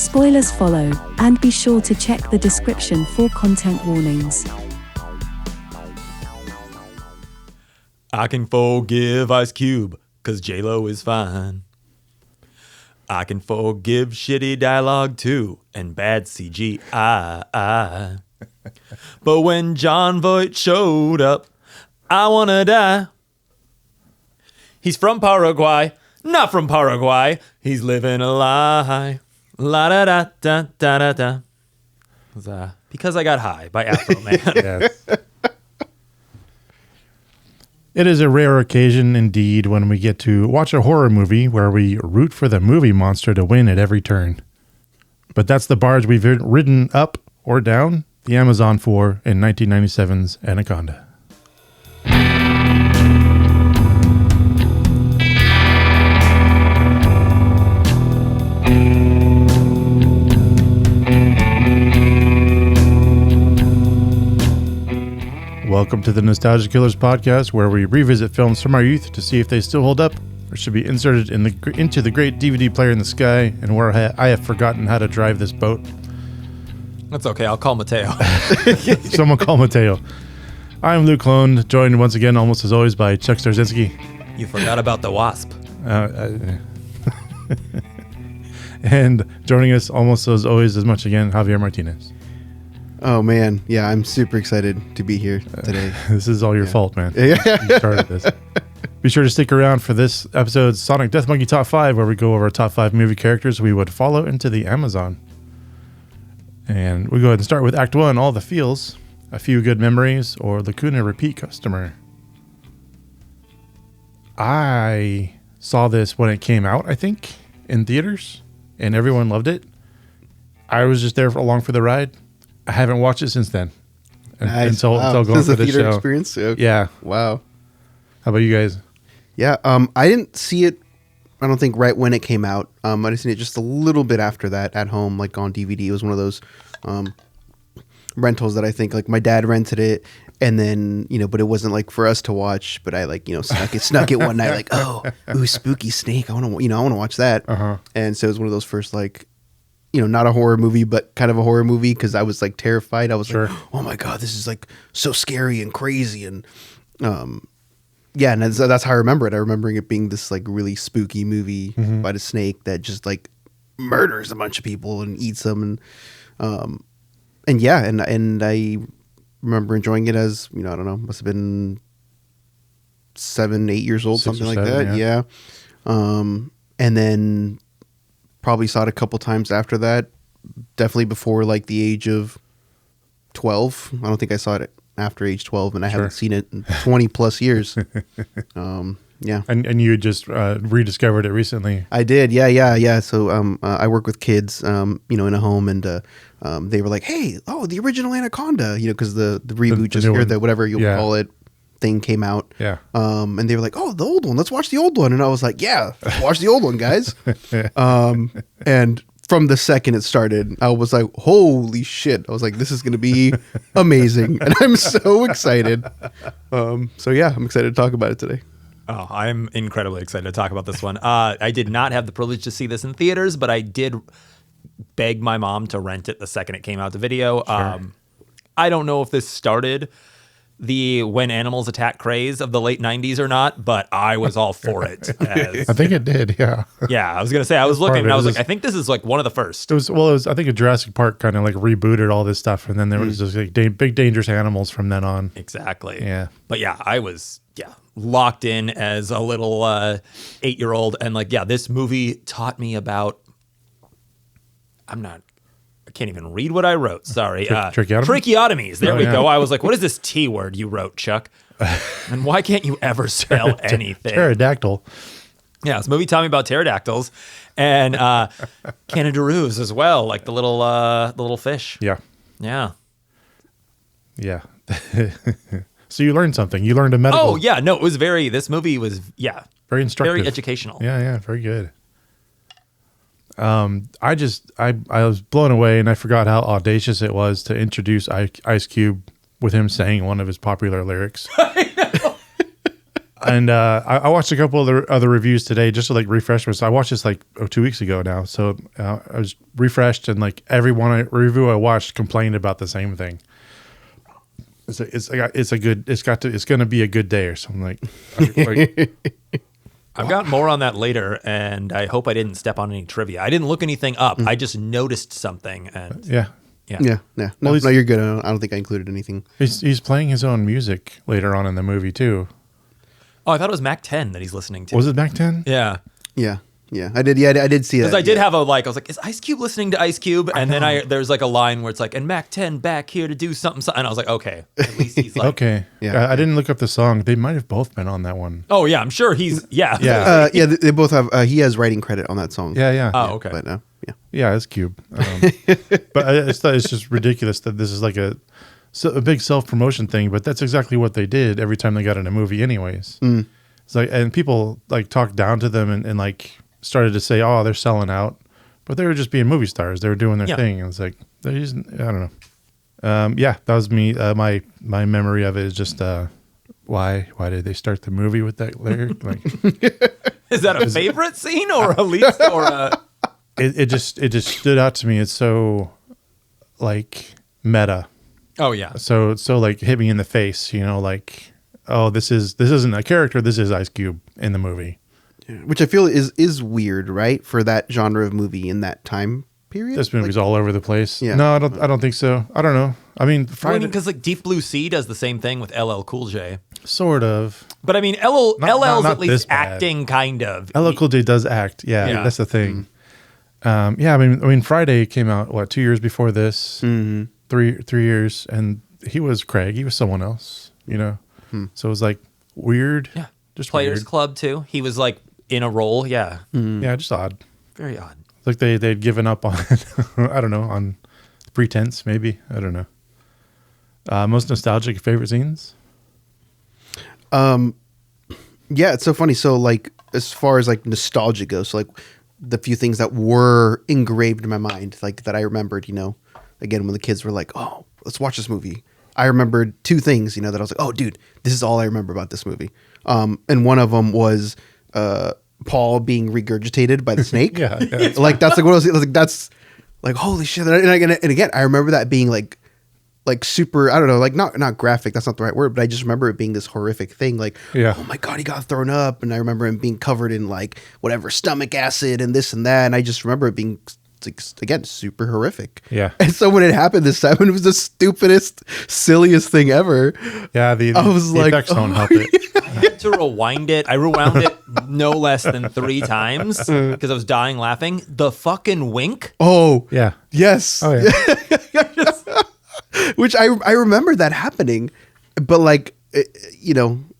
Spoilers follow, and be sure to check the description for content warnings. I can forgive Ice Cube, 'cause J-Lo is fine. I can forgive shitty dialogue too, and bad CGI. But when John Voight showed up, I wanna die. He's from Paraguay, not from Paraguay. He's living a lie. La da da da da da da. It was, Because I Got High by Afro Man. Yes. It is a rare occasion indeed when we get to watch a horror movie where we root for the movie monster to win at every turn. But that's the barge we've ridden up or down the Amazon for in 1997's Anaconda. Welcome to the Nostalgia Killers podcast, where we revisit films from our youth to see if they still hold up or should be inserted into the great DVD player in the sky, and where I have forgotten how to drive this boat. That's okay. I'll call Mateo. Someone call Mateo. I'm Luc Londe, joined once again, almost as always, by Chuck Starzenski. You forgot about the wasp. And joining us almost as always as much again, Javier Martinez. Oh, man. Yeah, I'm super excited to be here today. This is all your fault, man. You started this. Be sure to stick around for this episode's Sonic Death Monkey Top 5, where we go over our top 5 movie characters we would follow into the Amazon. And we go ahead and start with Act 1, All the Feels, A Few Good Memories, or Lacuna Repeat Customer. I saw this when it came out, I think, in theaters, and everyone loved it. I was just there along for the ride. I haven't watched it since then. Nice. Until going Since for the this theater show. experience? Okay. Yeah. Wow. How about you guys? Yeah, I didn't see it, I don't think, right when it came out. I seen it just a little bit after that at home, like on DVD. It was one of those rentals that I think, like, my dad rented it, and then, but it wasn't like for us to watch, but I, like, snuck it one night, like, ooh, spooky snake. I want to watch that. Uh-huh. And so it was one of those first, like, not a horror movie, but kind of a horror movie, because I was, like, terrified. I was like, oh my God, this is, like, so scary and crazy. And, yeah, and that's how I remember it. I remember it being this, like, really spooky movie about a snake that just, like, murders a bunch of people and eats them. And yeah, and I remember enjoying it as, I don't know, must have been 7, 8 years old, 6 something or like 7, that. Yeah. And then probably saw it a couple times after that. Definitely before, like, the age of 12. I don't think I saw it after age 12, and I haven't seen it in 20 plus years. Yeah. And you just rediscovered it recently. I did. Yeah. So I work with kids, in a home, and they were like, hey, the original Anaconda, because the reboot or the whatever you'll call it thing came out. Yeah. And they were like, the old one, let's watch the old one. And I was like, yeah, let's watch the old one, guys. And from the second it started, I was like, holy shit. I was like, this is going to be amazing. And I'm so excited. So yeah, I'm excited to talk about it today. Oh, I'm incredibly excited to talk about this one. I did not have the privilege to see this in theaters, but I did beg my mom to rent it the second it came out to video. Sure. I don't know if this started the When Animals Attack craze of the late 90s or not, but I was all for it. I think it did, yeah. Yeah, I was going to say, I was looking and I was like, I think this is like one of the first. It was I think a Jurassic Park kind of like rebooted all this stuff, and then there was just like big dangerous animals from then on. Exactly. Yeah. But yeah, I was locked in as a little 8-year-old, and like, this movie taught me about, I can't even read what I wrote. Sorry. Tracheotomies? Tracheotomies. There we go. I was like, what is this T word you wrote, Chuck? And why can't you ever spell anything? Pterodactyl. Yeah, this movie taught me about pterodactyls and canadaroos as well, like the little fish. Yeah. Yeah. Yeah. So you learned something. You learned a medical. Oh, yeah. No, it was this movie was, very instructive. very educational. Yeah, very good. I was blown away, and I forgot how audacious it was to introduce Ice Cube with him saying one of his popular lyrics. And I watched a couple of other reviews today just to like refresh myself. I watched this like 2 weeks ago now, so I was refreshed, and like every review I watched complained about the same thing. It's going to be a good day or something like I've got more on that later, and I hope I didn't step on any trivia. I didn't look anything up. I just noticed something, and yeah. No, no, you're good. I don't think I included anything. He's playing his own music later on in the movie too. Oh, I thought it was Mac 10 that he's listening to. Was it Mac 10? Yeah. Yeah, I did. Yeah, I did see that. Because I did have I was like, is Ice Cube listening to Ice Cube? And then there's like a line where it's like, and Mac 10 back here to do something. And I was like, okay, at least he's like. Okay. Yeah. I didn't look up the song. They might have both been on that one. Oh, yeah, I'm sure he's, yeah. Yeah. They both have, he has writing credit on that song. Yeah. Oh, okay. But, yeah. Yeah, it's Cube. But it's just ridiculous that this is like a big self-promotion thing, but that's exactly what they did every time they got in a movie anyways. It's like, and people like talked down to them and like started to say, oh, they're selling out, but they were just being movie stars. They were doing their thing. And it's like, I don't know. That was me. My memory of it is just, why did they start the movie with that lyric? Like, Is that a favorite scene or a least or a? It just stood out to me. It's so like meta. Oh yeah. So like hit me in the face, like, oh, this isn't a character. This is Ice Cube in the movie. Which I feel is weird, right? For that genre of movie in that time period. This movie's all over the place. Yeah. No, I don't think so. I don't know. I mean, Because like Deep Blue Sea does the same thing with LL Cool J. sort of. But I mean, LL's not at this least bad. acting kind of. LL Cool J does act. Yeah, that's the thing. I mean, Friday came out 2 years before this. 3 years, and he was Craig. He was someone else. So it was like weird. Yeah. Just Players weird. Club too. He was like in a role. Yeah. Yeah, just odd. Very odd. Like they'd given up on I don't know, on pretense maybe. I don't know. Most nostalgic favorite scenes? Yeah, it's so funny. So like as far as like nostalgia goes, so like the few things that were engraved in my mind, like that I remembered, again when the kids were like, oh, let's watch this movie. I remembered two things, that I was like, oh dude, this is all I remember about this movie. And one of them was Paul being regurgitated by the snake. Yeah. Like that's like what I was like. That's like holy shit. And again, I remember that being like super. I don't know, like not graphic. That's not the right word, but I just remember it being this horrific thing. Like, oh my god, he got thrown up, and I remember him being covered in like whatever stomach acid and this and that. And I just remember it being like, again, super horrific. Yeah. And so when it happened this time, it was the stupidest, silliest thing ever. Yeah. I was like, effects don't help it. I had to rewind it. I rewound it no less than 3 times because I was dying laughing. The fucking wink. Oh Yeah. yes. Oh yeah. Which I remember that happening, but like I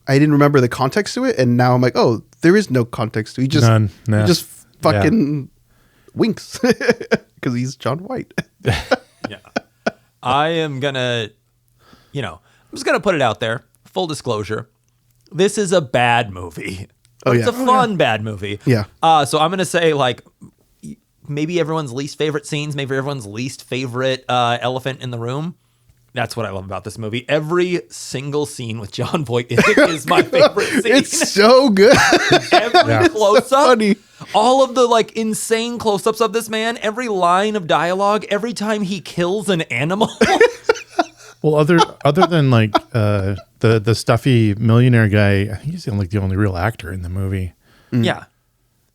didn't remember the context to it, and now I'm like, oh, there is no context to it. He just None. No. he just fucking winks because he's John White. Yeah. I am gonna, I'm just gonna put it out there. Full disclosure, this is a bad movie. Oh, It's yeah. a fun bad movie. Yeah. So I'm gonna say like maybe everyone's least favorite scenes, maybe everyone's least favorite elephant in the room. That's what I love about this movie. Every single scene with John Voight in it is my favorite scene. It's so good. Every close-up, funny. all of the like insane close-ups of this man, every line of dialogue, every time he kills an animal. Well, other than like the stuffy millionaire guy, I think he's the only real actor in the movie. Yeah.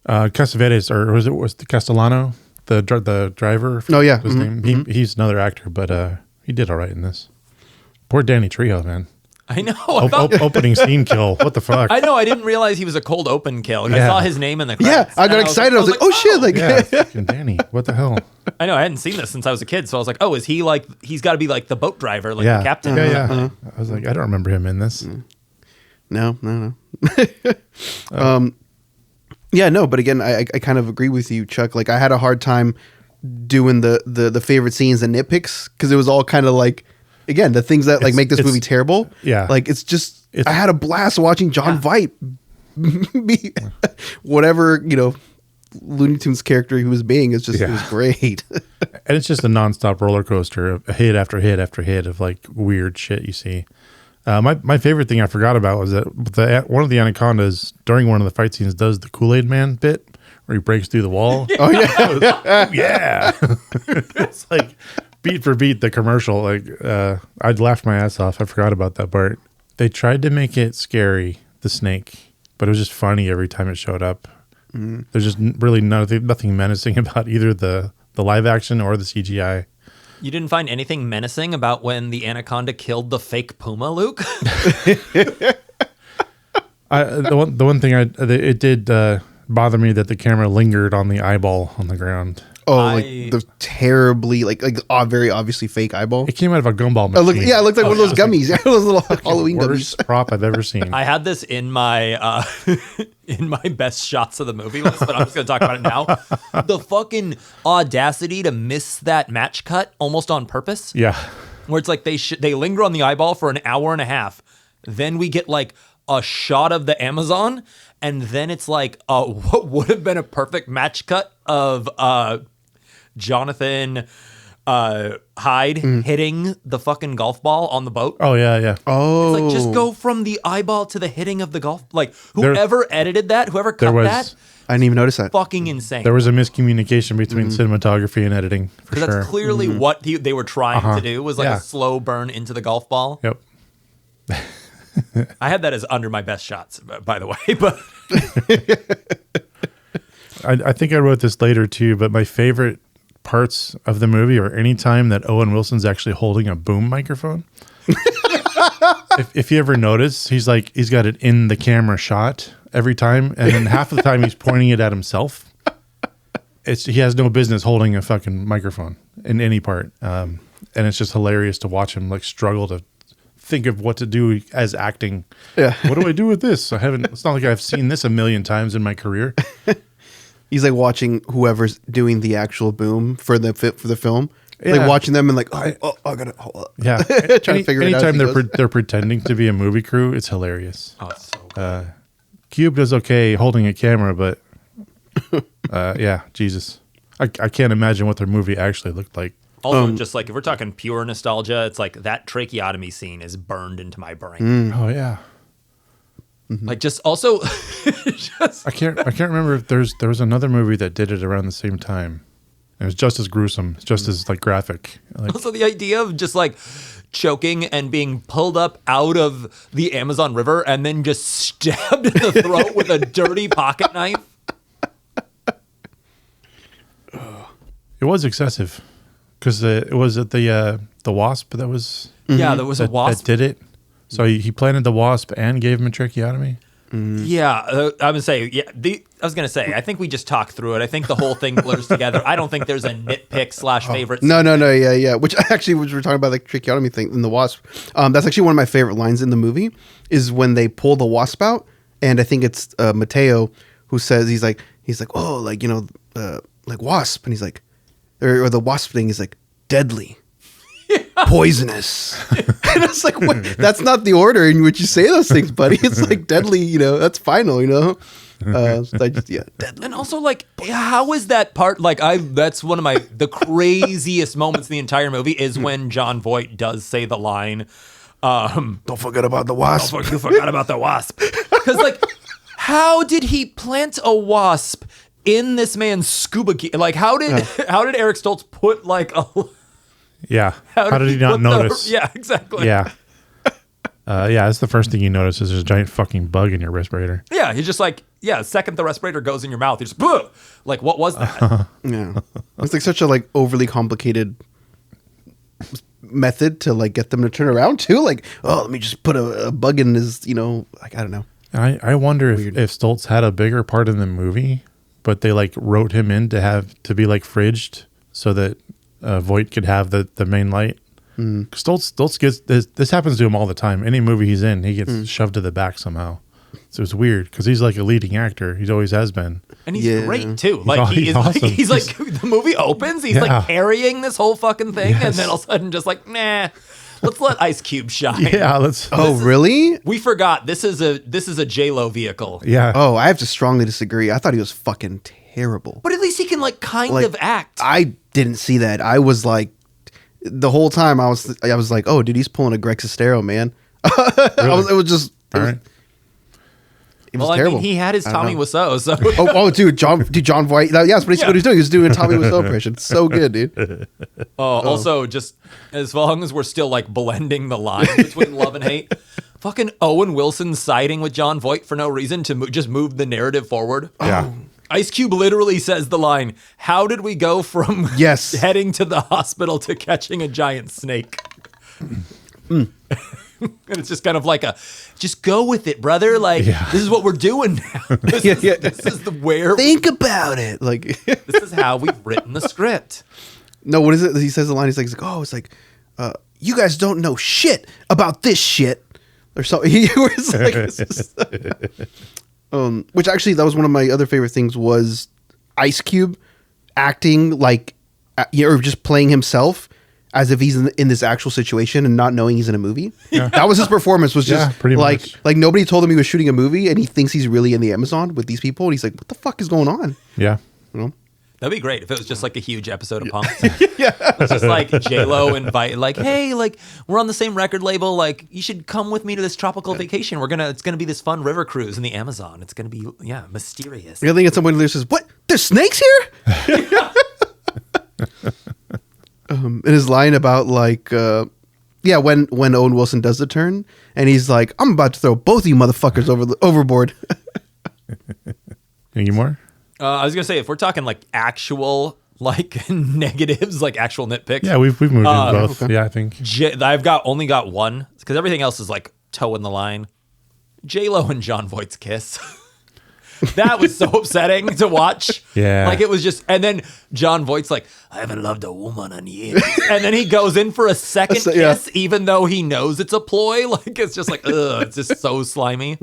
Cassavetes, or was the Castellano, the driver? Oh, yeah. His name. He's another actor, but he did all right in this. Poor Danny Trejo, man. I know. I Opening scene kill. What the fuck? know. I didn't realize he was a cold open kill. I Yeah. saw his name in the Yeah, credits. I got and excited. I was like, oh shit! Like, Yeah, fucking Danny. What the hell? I know. I hadn't seen this since I was a kid, so I was like, oh, is he like? He's got to be like the boat driver, like Yeah, the captain. Yeah. I was like, I don't remember him in this. no. Yeah, no. But again, I kind of agree with you, Chuck. Like, I had a hard time doing the favorite scenes and nitpicks because it was all kind of like, again, the things that like make this movie terrible. Yeah. like I had a blast watching John Voight be whatever Looney Tunes character he was being. It was great. And it's just a nonstop roller coaster of hit after hit after hit of like weird shit you see. My favorite thing I forgot about was that one of the anacondas during one of the fight scenes does the Kool-Aid Man bit where he breaks through the wall. Oh yeah. Yeah. It's like beat for beat the commercial. Like I'd laughed my ass off. I forgot about that part. They tried to make it scary, the snake, but it was just funny every time it showed up. There's just really nothing menacing about either the live action or the CGI. You didn't find anything menacing about when the anaconda killed the fake puma, Luke? The one thing it did bother me that the camera lingered on the eyeball on the ground. Oh, like the terribly very obviously fake eyeball. It came out of a gumball It machine. looked like one of those gummies. Those little Halloween Worst gummies. prop I've ever seen. I had this in my in my best shots of the movie list, but I'm just going to talk about it now. The fucking audacity to miss that match cut almost on purpose. Yeah. Where it's like they linger on the eyeball for an hour and a half. Then we get like a shot of the Amazon, and then it's like what would have been a perfect match cut of Jonathan Hyde hitting the fucking golf ball on the boat. Oh, yeah. Oh, It's like, just go from the eyeball to the hitting of the golf. Like, whoever edited that, whoever cut that, I didn't even notice that. fucking insane. There was a miscommunication between cinematography and editing, for Because sure. that's clearly what they were trying to do, was like Yeah. a slow burn into the golf ball. Yep. I had that as under my best shots, by the way. But I think I wrote this later, too, but my favorite parts of the movie are any time that Owen Wilson's actually holding a boom microphone. if you ever notice, he's got it in the camera shot every time, and then half of the time he's pointing it at himself. He has no business holding a fucking microphone in any part, and it's just hilarious to watch him like struggle to think of what to do as acting. Yeah. What do I do with this? It's not like I've seen this a million times in my career. He's like watching whoever's doing the actual boom for the film. Yeah. Like watching them and like, I gotta hold up. Yeah. Trying to figure it out. Anytime as he goes. they're pretending to be a movie crew, it's hilarious. oh, it's so good. Cube does okay holding a camera, but yeah, Jesus. I can't imagine what their movie actually looked like. Also, just like if we're talking pure nostalgia, it's like that tracheotomy scene is burned into my brain. Oh yeah. Like just also, I can't remember if there was another movie that did it around the same time. It was just as gruesome, just as like graphic. Like, also the idea of just like choking and being pulled up out of the Amazon River and then just stabbed in the throat with a dirty pocket knife. it was excessive because it was at the wasp that was Yeah, there was a wasp. that did it. So he planted the wasp and gave him a tracheotomy. Yeah, I was gonna say, I think we just talked through it. I think the whole thing blurs together. I don't think there's a nitpick / favorite. No, yeah. Which we're talking about the tracheotomy thing in the wasp. That's actually one of my favorite lines in the movie is when they pull the wasp out, and I think it's Mateo who says he's like, oh, like like wasp, and he's like, or the wasp thing is like deadly. Poisonous. And it's like, wait, that's not the order in which you say those things, buddy. It's like deadly, that's final, so deadly. And also, like, how is that part? Like, that's one of the craziest moments in the entire movie is when John Voight does say the line, Don't forget about the wasp. you forgot about the wasp. Because, like, how did he plant a wasp in this man's scuba gear? Like, how did Eric Stoltz put, like, a... Yeah. How did he not put notice? Yeah, exactly. Yeah. That's the first thing you notice is there's a giant fucking bug in your respirator. Yeah, he's just like, second the respirator goes in your mouth, you're just, "Bleh!" Like, what was that? Yeah. It's like such a like overly complicated method to like get them to turn around too. Like, oh, let me just put a bug in his, like, I don't know. And I wonder if Stoltz had a bigger part in the movie, but they like wrote him in to be like fridged so that Voight could have the main light. Stoltz gets this happens to him all the time. Any movie he's in, he gets shoved to the back somehow. So it's weird because he's like a leading actor. He always has been. And he's great too. Like He's awesome. he's like the movie opens, he's like carrying this whole fucking thing, and then all of a sudden just like, nah, let's let Ice Cube shine. Yeah, let's. Oh, really? We forgot this is a J-Lo vehicle. Yeah. Oh, I have to strongly disagree. I thought he was fucking terrible. But at least he can like kind Like, of act. I didn't see that. I was like, the whole time I was like, oh, dude, he's pulling a Greg Sestero, man. It was just All right. it was Well, terrible. I mean, he had his Tommy Wiseau, so dude, John Voight. That's what he was doing. He was doing a Tommy Wiseau impression. So good, dude. Also, just as long as we're still like blending the line between love and hate, fucking Owen Wilson siding with John Voight for no reason to just move the narrative forward. Yeah. Ice Cube literally says the line, "How did we go from heading to the hospital to catching a giant snake?" And it's just kind of like just go with it, brother. Like, this is what we're doing now. This is where think about it. Like, this is how we've written the script. No, what is it? He says the line. He's like, you guys don't know shit about this shit, or so. He was like, which actually that was one of my other favorite things was Ice Cube acting like, or just playing himself as if he's in this actual situation and not knowing he's in a movie. Yeah. That was his performance. Was just pretty like much. like nobody told him he was shooting a movie, and he thinks he's really in the Amazon with these people, and he's like, what the fuck is going on? Yeah. You know? That'd be great if it was just like a huge episode of Punk'd. It's just like J-Lo invite, like, hey, like we're on the same record label. Like you should come with me to this tropical vacation. It's gonna be this fun river cruise in the Amazon. It's gonna be mysterious. The other thing at some point there says, what? There's snakes here? And his line about like, when Owen Wilson does the turn and he's like, I'm about to throw both of you motherfuckers overboard. Any more? I was gonna say if we're talking like actual like negatives, like actual nitpicks. Yeah, we've moved in both. Okay. Yeah, I think I've only got one because everything else is like toeing the line. J-Lo and John Voight's kiss. That was so upsetting to watch. Yeah. Like it was just, and then John Voight's like, I haven't loved a woman in years. And then he goes in for a second kiss, even though he knows it's a ploy. Like it's just like, ugh, it's just so slimy.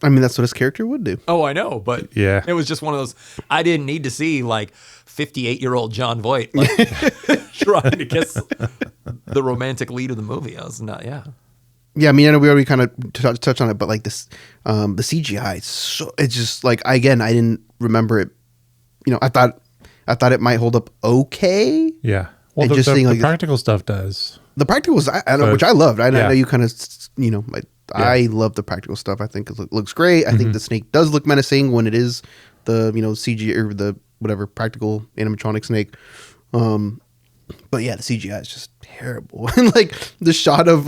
I mean, that's what his character would do. Oh, I know. But it was just one of those, I didn't need to see like 58-year-old John Voight like, trying to kiss the romantic lead of the movie. I was not, Yeah, I mean, I know we already kind of touched on it, but like this, the CGI, it's just like, again, I didn't remember it. You know, I thought it might hold up okay. Yeah. Well, the practical stuff does. The practicals, I know, which I loved. I know you kind of, I love the practical stuff. I think it looks great. I think the snake does look menacing when it is the, CG or the whatever practical animatronic snake. But yeah, the CGI is just terrible. And like the shot of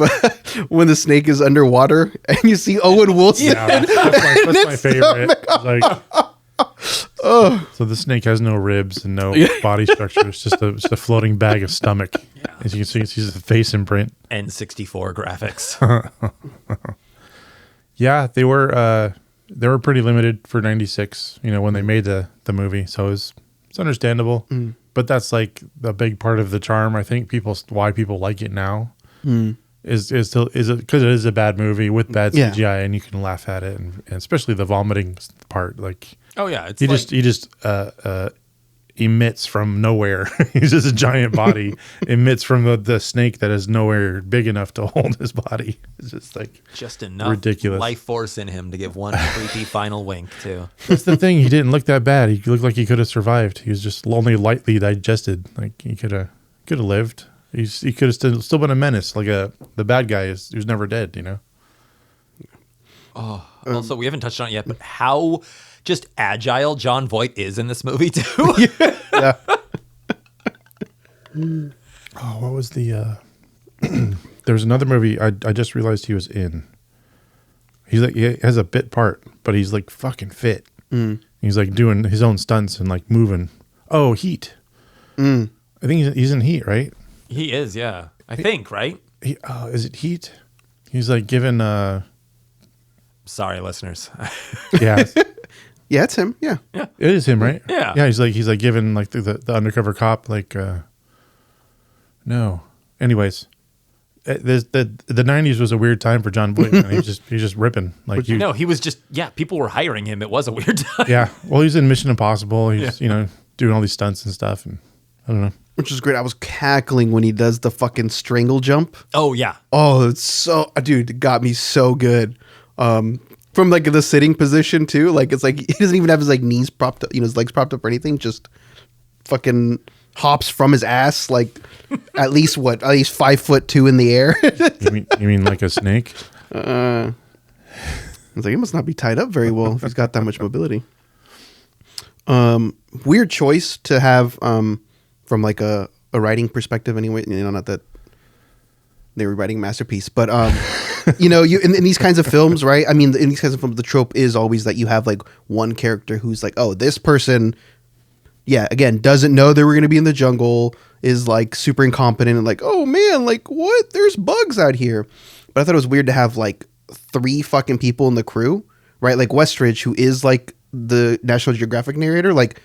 when the snake is underwater and you see Owen Wilson. Yeah, that's my favorite. So the snake has no ribs and no body structure. It's just a floating bag of stomach. Yeah. As you can see, it's the face imprint. N64 graphics. Yeah, they were pretty limited for '96. When they made the movie, so it's understandable. But that's like a big part of the charm. I think why people like it now is because it is a bad movie with bad CGI, and you can laugh at it, and especially the vomiting part. Like, oh yeah, he just emits from nowhere. He's just a giant body emits from the snake that is nowhere big enough to hold his body. It's just like enough ridiculous life force in him to give one creepy final wink too. That's the thing. He didn't look that bad. He looked like he could have survived. He was just only lightly digested. Like he could have lived. He could have still been a menace, like the bad guy who's never dead. Oh, also we haven't touched on it yet, but how just agile John Voight is in this movie too. Yeah. Oh, what was the? There was another movie I just realized he was in. He has a bit part, but he's like fucking fit. He's like doing his own stunts and like moving. Oh, Heat. I think he's in Heat, right? He is, yeah. I think, right? Is it Heat? He's like giving. Sorry, listeners. Yeah. Yeah, it's him. Yeah. It is him, right? Yeah. Yeah, he's like giving like the undercover cop like no. Anyways, the 90s was a weird time for John Voight. He's just ripping like he was just people were hiring him. It was a weird time. Yeah. Well, he's in Mission Impossible. He's doing all these stunts and stuff, and I don't know. Which is great. I was cackling when he does the fucking strangle jump. Oh yeah. Oh, it's so dude, it got me so good. From like the sitting position too, like it's like he doesn't even have his like knees propped up, his legs propped up or anything. Just fucking hops from his ass like at least 5'2" in the air. You mean like a snake? I was like, he must not be tied up very well if he's got that much mobility. Weird choice to have from like a writing perspective anyway. Not that they were writing masterpiece, but you in these kinds of films, right? I mean, in these kinds of films, the trope is always that you have like one character who's like, oh, this person, again, doesn't know they were going to be in the jungle, is like super incompetent and like, oh man, like what? There's bugs out here. But I thought it was weird to have like 3 fucking people in the crew, right? Like Westridge, who is like the National Geographic narrator, like,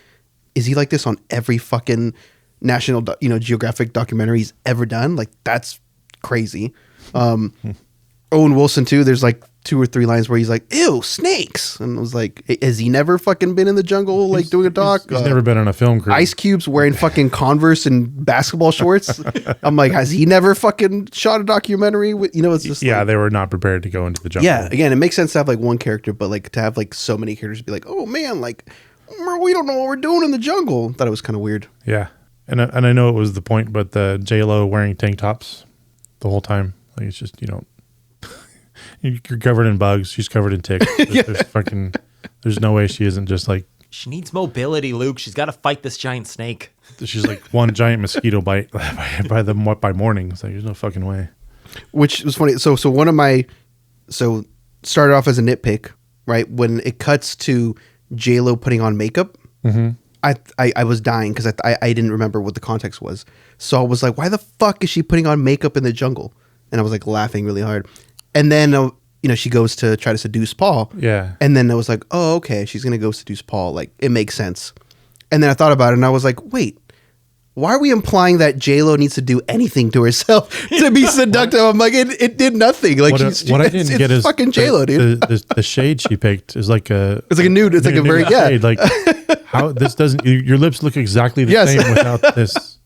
is he like this on every fucking National Geographic documentary he's ever done? Like, that's crazy. Owen Wilson too, there's like 2 or 3 lines where he's like, ew, snakes, and I was like, has he never fucking been in the jungle like doing a doc? He's never been on a film crew. Ice Cube's wearing fucking Converse and basketball shorts. I'm like, has he never fucking shot a documentary with, it's just like, they were not prepared to go into the jungle. yeah, again, it makes sense to have like one character, but like to have like so many characters be like, oh man, like we don't know what we're doing in the jungle. Thought it was kind of weird. Yeah, and I know it was the point, but the J-Lo wearing tank tops the whole time, like, it's just, you're covered in bugs. She's covered in ticks. There's no way she isn't just like. She needs mobility, Luke. She's got to fight this giant snake. She's like one giant mosquito bite by morning. It's like there's no fucking way. Which was funny. So started off as a nitpick, right? When it cuts to J-Lo putting on makeup, I was dying because I didn't remember what the context was. So I was like, why the fuck is she putting on makeup in the jungle? And I was like laughing really hard. And then, she goes to try to seduce Paul. Yeah. And then I was like, oh, okay, she's going to go seduce Paul. Like, it makes sense. And then I thought about it and I was like, wait, why are we implying that J-Lo needs to do anything to herself to be seductive? I'm like, it did nothing. Like, what I didn't get is fucking J-Lo, dude. The shade she picked is like a... It's like a nude. It's like a very... Yeah. Shade. Like, how this doesn't... Your lips look exactly the same without this...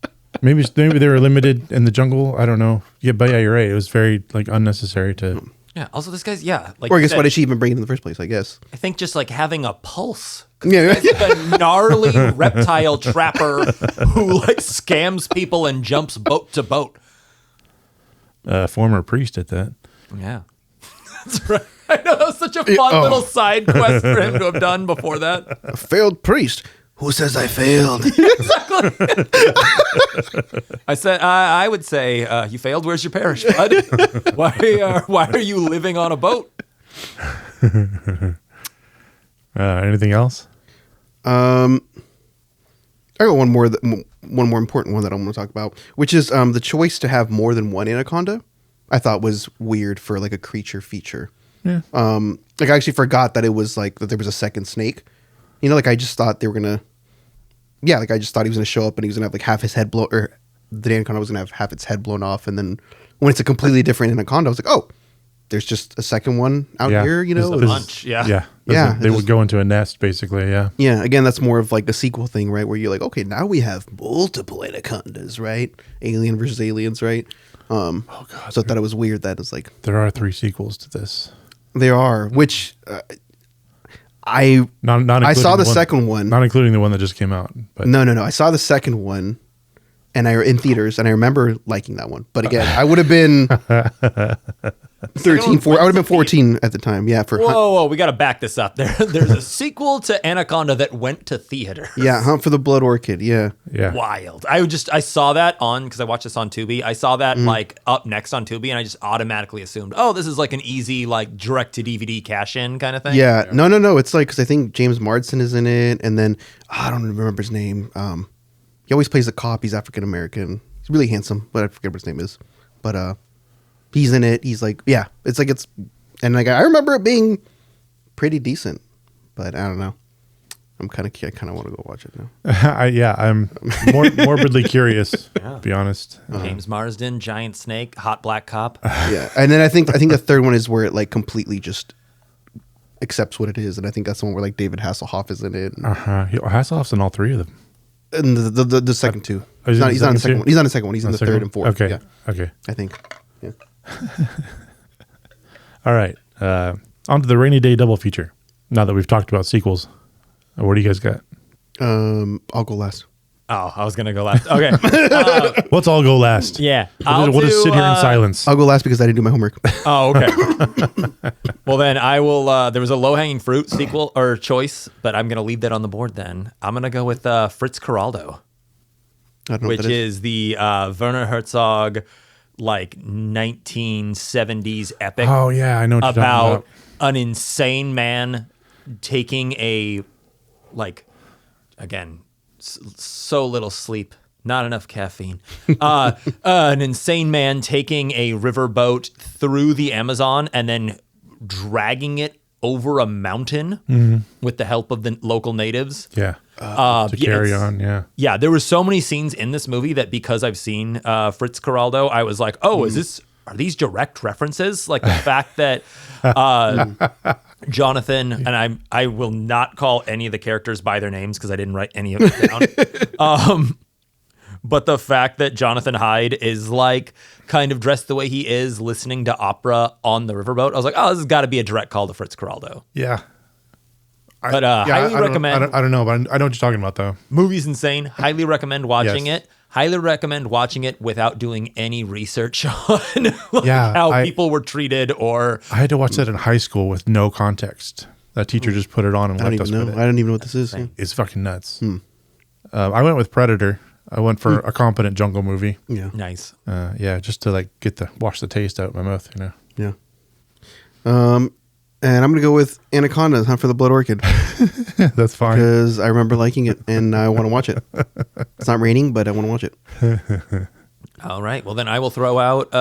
Maybe they were limited in the jungle. I don't know. Yeah, but yeah, you're right. It was very like unnecessary to. Yeah. Also, this guy's like. Or I guess why did she even bring it in the first place? I guess. I think just like having a pulse. Yeah. He's like a gnarly reptile trapper who like scams people and jumps boat to boat. Former priest at that. Yeah, that's right. I know that was such a fun little side quest for him to have done before that. A failed priest. Who says I failed? Exactly. I would say, you failed. Where's your parish, bud? Why are you living on a boat? Anything else? I got one more important one that I want to talk about, which is the choice to have more than one anaconda. I thought was weird for like a creature feature. Yeah. Like I actually forgot that it was like that there was a second snake. Like I just thought they were gonna, like I just thought he was gonna show up and he was gonna have like half his head blown, or the anaconda was gonna have half its head blown off, and then when it's a completely different anaconda, I was like, oh, there's just a second one out here, There's a bunch, yeah. They just would go into a nest, basically, yeah. Yeah, again, that's more of like a sequel thing, right? Where you're like, okay, now we have multiple anacondas, right? Alien versus aliens, right? Oh God. So I thought it was weird that it's like there are 3 sequels to this. There are, which I saw the second one, not including the one that just came out. But no. I saw the second one, and in theaters, and I remember liking that one. But again, I would have been 13, 14. I would have been 14 at the time. Yeah. Whoa, we got to back this up. There's a sequel to Anaconda that went to theater. Yeah, Hunt for the Blood Orchid. Yeah. Wild. I saw that because I watched this on Tubi. I saw that like up next on Tubi, and I just automatically assumed, oh, this is like an easy like direct to DVD cash in kind of thing. Yeah. No. It's like because I think James Marsden is in it, and then I don't remember his name. He always plays a cop. He's African American. He's really handsome, but I forget what his name is. But he's in it. He's like, and like I remember it being pretty decent, but I don't know. I kind of want to go watch it now. I'm morbidly curious. To be honest. James Marsden, giant snake, hot black cop. Yeah, and then I think the third one is where it like completely just accepts what it is, and I think that's the one where like David Hasselhoff is in it. Hasselhoff's in all 3 of them. And the second two. He's not in the second one. He's not in the second one. He's in the third and fourth. Okay. Yeah. Okay. I think. Yeah. All right. On to the rainy day double feature. Now that we've talked about sequels, what do you guys got? I'll go last. Oh, I was gonna go last. Okay. Let's all go last. Yeah. We'll just sit here in silence. I'll go last because I didn't do my homework. Oh, okay. Well, then I will. There was a low-hanging fruit sequel or choice, but I'm gonna leave that on the board. Then I'm gonna go with Fritz Geraldo, I don't know which what that is the Werner Herzog, like 1970s epic. Oh yeah, I know what you're talking About an insane man taking a, like, again, so little sleep, not enough caffeine. An insane man taking a riverboat through the Amazon and then dragging it over a mountain with the help of the local natives. Yeah. To carry on, yeah. Yeah, there were so many scenes in this movie that because I've seen Fritz Geraldo, I was like, oh, are these direct references? Like the fact that Jonathan, and I will not call any of the characters by their names because I didn't write any of it down. But the fact that Jonathan Hyde is like kind of dressed the way he is, listening to opera on the riverboat, I was like, oh, this has got to be a direct call to Fritz Geraldo. Yeah. But highly recommend. I don't know, but I know what you're talking about, though. Movie's insane. Highly recommend watching Yes. it. Highly recommend watching it without doing any research on Yeah, how people were treated or... I had to watch that in high school with no context. That teacher just put it on and I don't left us even with know. it. I don't even know what this is. Yeah. It's fucking nuts. I went with Predator. I went for a competent jungle movie. Yeah. Nice. Yeah, just to like wash the taste out of my mouth, you know. Yeah. And I'm gonna go with Anaconda, Hunt for the Blood Orchid, That's fine. because I remember liking it and I want to watch it. It's not raining, but I want to watch it. All right. Well, then I will throw out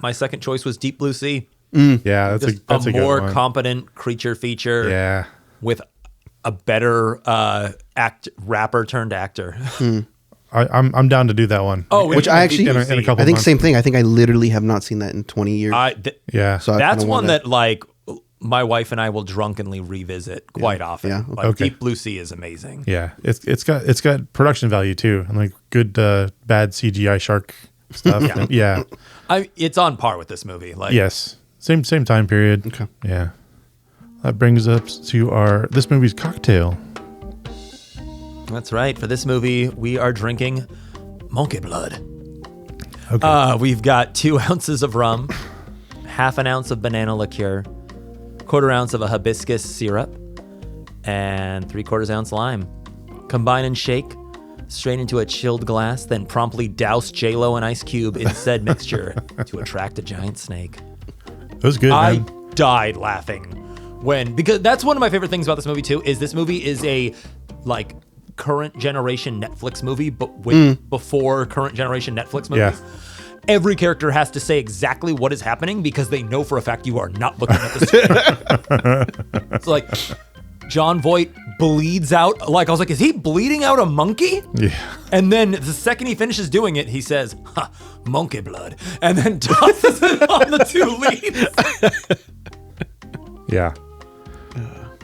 my second choice was Deep Blue Sea. Yeah, that's Just a a good more one. competent creature feature Yeah. with a better rapper turned actor. I'm down to do that one. Oh, Which I actually, in a couple I think months. same thing. I think I literally have not seen that in 20 years. Yeah. So I That's kinda one want that like my wife and I will drunkenly revisit quite often. Yeah. Like Okay. Deep Blue Sea is amazing. Yeah, it's got production value too, and like good bad CGI shark stuff. Yeah. It's on par with this movie. Like Yes. Same time period. Okay. Yeah. That brings us to this movie's cocktail. That's right. For this movie, we are drinking monkey blood. Okay. We've got 2 ounces of rum, half an ounce of banana liqueur, 1/4 ounce of a hibiscus syrup, and 3/4 ounce lime. Combine and shake, strain into a chilled glass, then promptly douse J-Lo and Ice Cube in said mixture to attract a giant snake. That was good, I man. died laughing because that's one of my favorite things about this movie too, is this movie is a like current generation Netflix movie, but with before current generation Netflix movies. Yeah. Every character has to say exactly what is happening because they know for a fact you are not looking at the screen. It's like John Voight bleeds out. Like I was like, is he bleeding out a monkey? Yeah. And then the second he finishes doing it, he says, monkey blood, and then tosses it on the 2 leads. Yeah.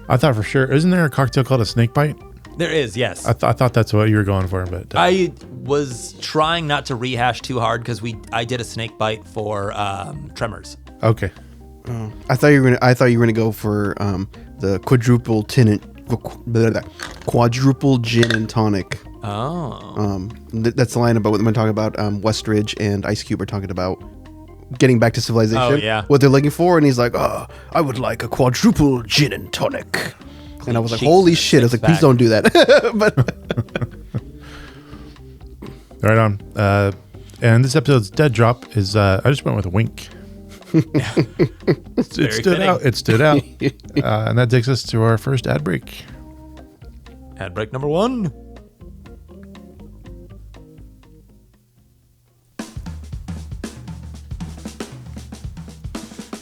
I thought for sure. Isn't there a cocktail called a snake bite? There is, yes. I thought that's what you were going for, but I was trying not to rehash too hard because I did a snake bite for Tremors. okay. I thought you were gonna go for the quadruple gin and tonic. Oh. That's the line about when talking about Westridge and Ice Cube are talking about getting back to civilization. Oh, yeah. What they're looking for, and he's like, "Oh, I would like a quadruple gin and tonic." And I was like, sheets "Holy and shit!" I was like, "Please six-pack. don't do that." But Right on. And this episode's dead drop is I just went with a wink. It stood fitting. out. It stood out. And that takes us to our first ad break. Ad break number 1.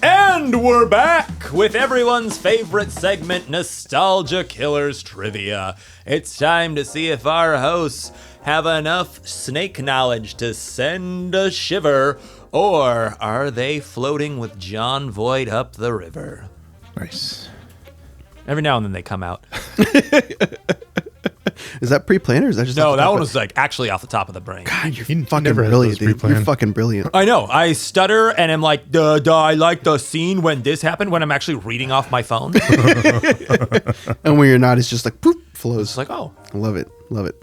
And we're back with everyone's favorite segment, Nostalgia Killers Trivia. It's time to see if our hosts have enough snake knowledge to send a shiver, or are they floating with John Voight up the river? Nice. Every now and then they come out. is that pre-planned or is that just No, off the that top one of- was like actually off the top of the brain. God, you're You fucking never had brilliant, those dude. You're pre-planned. fucking brilliant. I know. I stutter and I'm like, duh, I like the scene when this happened when I'm actually reading off my phone. And when you're not, it's just like poop flows. It's like, oh, I love it. Love it.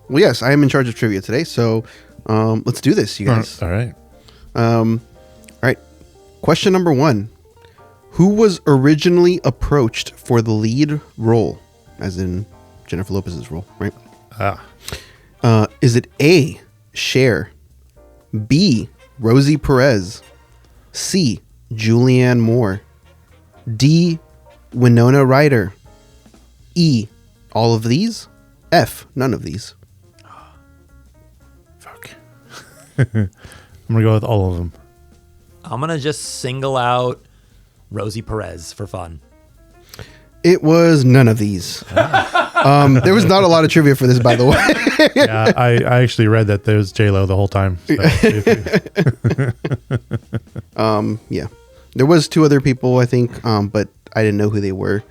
Well, yes, I am in charge of trivia today, so let's do this, you guys. All right. All right. Question number 1. Who was originally approached for the lead role, as in Jennifer Lopez's role, right? Is it A, Cher, B, Rosie Perez, C, Julianne Moore, D, Winona Ryder, E, all of these, F, none of these? Fuck. I'm going to go with all of them. I'm going to just single out Rosie Perez for fun. It was none of these. There was not a lot of trivia for this, by the way. Yeah, I actually read that there was J-Lo the whole time. So. Yeah. There was 2 other people, I think, but I didn't know who they were.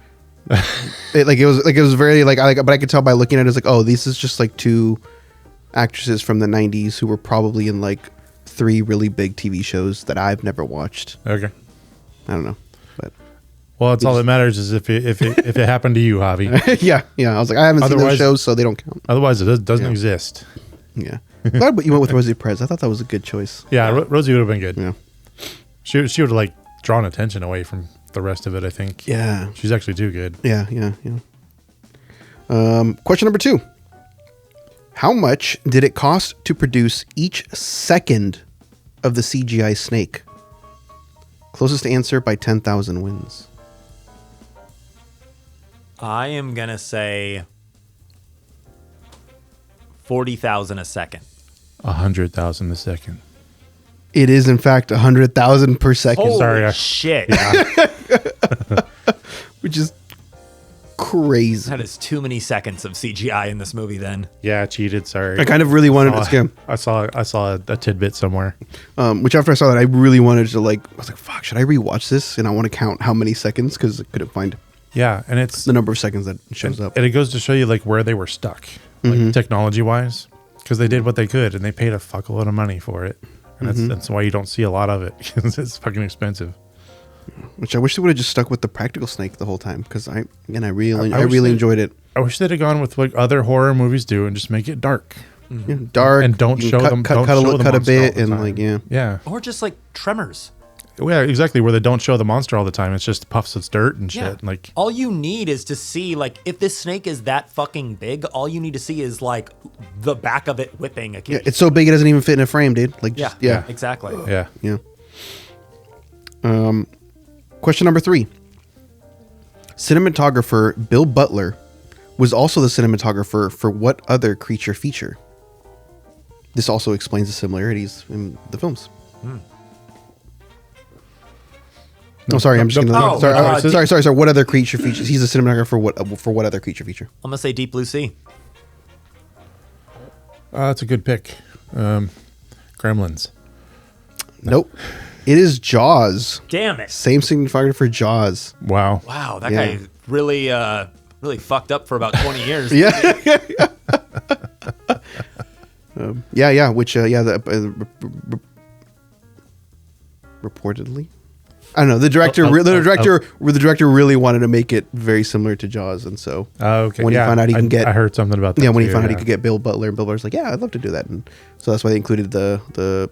It was very but I could tell by looking at it, it's like, oh, this is just like 2 actresses from the 90s who were probably in like 3 really big TV shows that I've never watched. Okay. I don't know, but Well, it's all that matters is if it happened to you, Javi. yeah. I was like, I haven't seen those shows, so they don't count. Otherwise, it doesn't exist. Yeah. Glad you went with Rosie Perez. I thought that was a good choice. Yeah, Rosie would have been good. Yeah. She would have like drawn attention away from the rest of it, I think. Yeah. She's actually too good. Yeah. Question number 2. How much did it cost to produce each second of the CGI snake? Closest answer by 10,000 wins. I am going to say 40,000 a second. 100,000 a second. It is, in fact, 100,000 per second. Holy Sorry, shit. Which is crazy. That is too many seconds of CGI in this movie then. Yeah, I cheated. Sorry. I kind of really wanted to scam. I saw a tidbit somewhere. Which after I saw that, I really wanted to I was like, fuck, should I rewatch this? And I want to count how many seconds because I couldn't find Yeah, and it's the number of seconds that shows up. and it goes to show you like where they were stuck, like technology wise, because they did what they could and they paid a fuckload of money for it, and that's why you don't see a lot of it because it's fucking expensive. Which I wish they would have just stuck with the practical snake the whole time because I really enjoyed it. I wish they'd have gone with what other horror movies do and just make it dark. Yeah, dark And don't you show cut, them- cut, don't cut, show a, the cut a monster all bit the and time. Yeah. Or just like Tremors. Yeah, exactly. Where they don't show the monster all the time. It's just puffs of dirt and shit. Yeah. Like, all you need is to see, like, if this snake is that fucking big, all you need to see is, like, the back of it whipping a kid. Yeah, it's so big it doesn't even fit in a frame, dude. Like, Yeah, just, yeah. exactly. yeah. Question number 3. Cinematographer Bill Butler was also the cinematographer for what other creature feature? This also explains the similarities in the films. Oh, sorry. I'm just gonna. Sorry. What other creature features? He's a cinematographer for what other creature feature? I'm gonna say Deep Blue Sea. That's a good pick. Gremlins. Nope. It is Jaws. Damn it! Same cinematographer for Jaws. Wow. Wow, that Yeah. guy really, really fucked up for about 20 years. Yeah. Yeah. Which reportedly. I don't know. The director really wanted to make it very similar to Jaws, and so Okay. when he found out he can get, I heard something about that. when he too, found out he could get Bill Butler, and Bill Butler's like, yeah, I'd love to do that, and so that's why they included the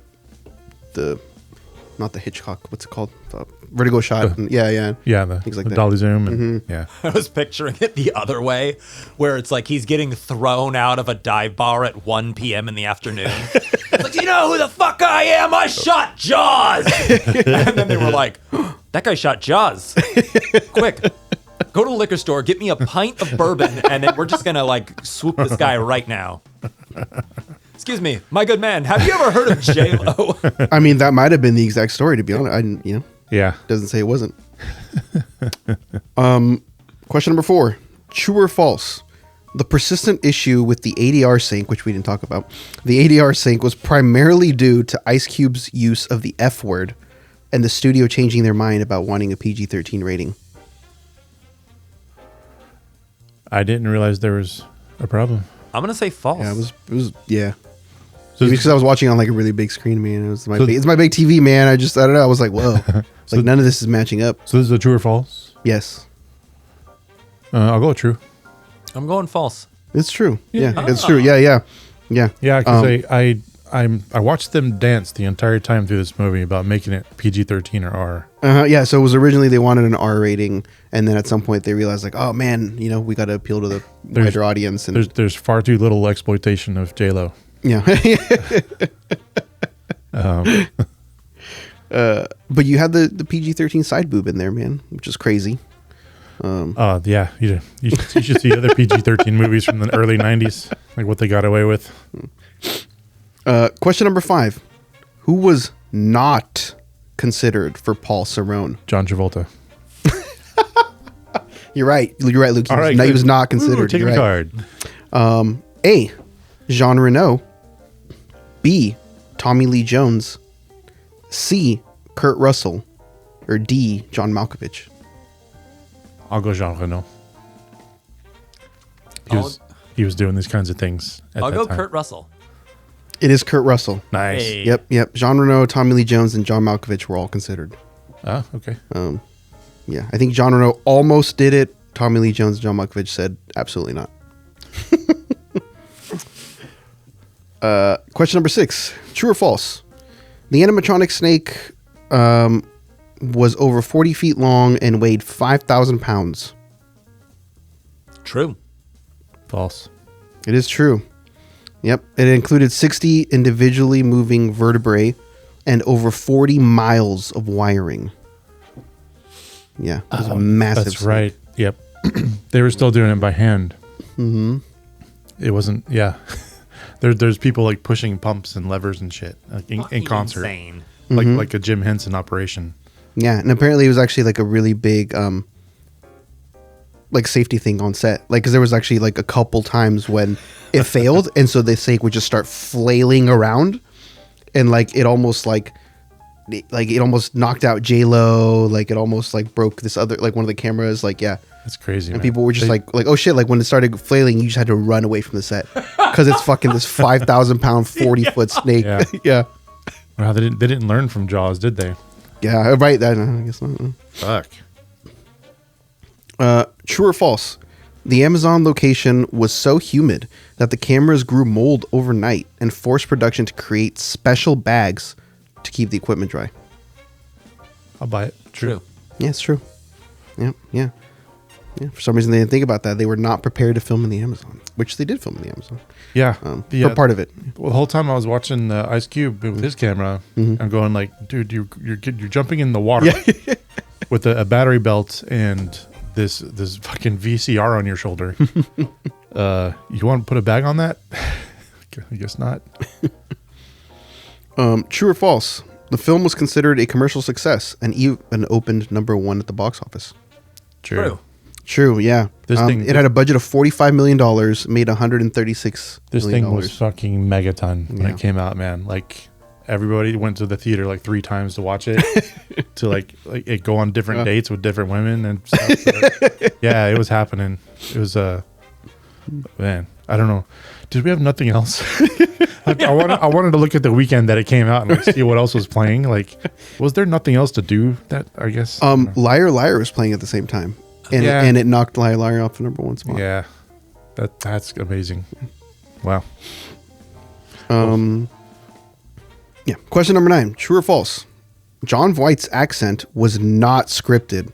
not the Hitchcock, what's it called, the vertigo shot, and yeah, things like the that. dolly zoom, and yeah. I was picturing it the other way, where it's like he's getting thrown out of a dive bar at 1 p.m. in the afternoon. It's like, you know who the fuck I am? I shot Jaws! And then they were like, that guy shot Jaws. Quick, go to the liquor store, get me a pint of bourbon, and then we're just gonna like swoop this guy right now. Excuse me, my good man, have you ever heard of J-Lo? I mean, that might have been the exact story, to be honest. Yeah. Doesn't say it wasn't. Question number 4. True or false? The persistent issue with the ADR sync, which we didn't talk about, the ADR sync was primarily due to Ice Cube's use of the F word and the studio changing their mind about wanting a PG-13 rating. I didn't realize there was a problem. I'm gonna say false. Yeah, it was yeah. So Because I was watching on like a really big screen, man. It's my big TV, man. I don't know. I was like, whoa. Like none of this is matching up. So this is a true or false? Yes. I'll go with true. I'm going false. It's true. Yeah, Yeah. it's true. Yeah. Yeah, because I watched them dance the entire time through this movie about making it PG-13 or R. Yeah, so it was originally they wanted an R rating, and then at some point they realized like, oh man, we got to appeal to the wider audience. And There's far too little exploitation of J-Lo. yeah, but you had the PG-13 side boob in there, man, which is crazy. Yeah, you should see other PG-13 movies from the early 90s, like what they got away with. Question number 5: who was not considered for Paul Cerrone? John Travolta. You're right, Luke. All right, He was not considered. Take You're a right. card. A. Jean Reno. B. Tommy Lee Jones. C. Kurt Russell. Or D. John Malkovich. I'll go Jean Reno. He was doing these kinds of things. I'll go time. Kurt Russell. It is Kurt Russell. Nice. Hey. Yep. Jean Reno, Tommy Lee Jones, and John Malkovich were all considered. Ah, okay. Yeah, I think Jean Reno almost did it. Tommy Lee Jones and John Malkovich said absolutely not. Question number 6: true or false? The animatronic snake was over 40 feet long and weighed 5,000 pounds. True. False. It is true. Yep. It included 60 individually moving vertebrae and over 40 miles of wiring. Yeah, it was a massive That's snake. right. Yep. They were still doing it by hand. Mm-hmm. It wasn't. Yeah. There's people like pushing pumps and levers and shit like in concert, Insane. like a Jim Henson operation. Yeah, and apparently it was actually like a really big like safety thing on set. Like, because there was actually like a couple times when it failed, and so the snake would just start flailing around, and like it almost it almost knocked out J-Lo. Like it almost like broke this other like one of the cameras. Like yeah, That's crazy. and man. people were just like oh shit. Like when it started flailing, you just had to run away from the set because it's fucking this 5,000 pound 40-foot snake. Yeah. yeah. Wow, they didn't learn from Jaws, did they? Yeah, right. I guess not. Fuck. True or false? The Amazon location was so humid that the cameras grew mold overnight and forced production to create special bags to keep the equipment dry. I'll buy it. True. Yeah, it's true. Yeah. For some reason, they didn't think about that. They were not prepared to film in the Amazon, which they did film in the Amazon. Yeah. For part of it. Well, the whole time I was watching Ice Cube with his camera, I'm going like, dude, you're jumping in the water with a battery belt and this fucking VCR on your shoulder. You want to put a bag on that? I guess not. True or false? The film was considered a commercial success and even opened number 1 at the box office. True. True, yeah. It had a budget of $45 million, made $136 This million. thing was fucking megaton when Yeah. it came out, man. Like everybody went to the theater like 3 times to watch it, to like it go on different dates with different women and stuff. So, yeah, it was happening. It was man, I don't know. Did we have nothing else? Like, I wanted to look at the weekend that it came out and like, see what else was playing. Like, was there nothing else to do? That I guess. Liar Liar was playing at the same time, and Yeah. and it knocked Liar Liar off the number 1 spot. Yeah, that's amazing. Wow. Yeah. Question number 9: true or false? John Voight's accent was not scripted,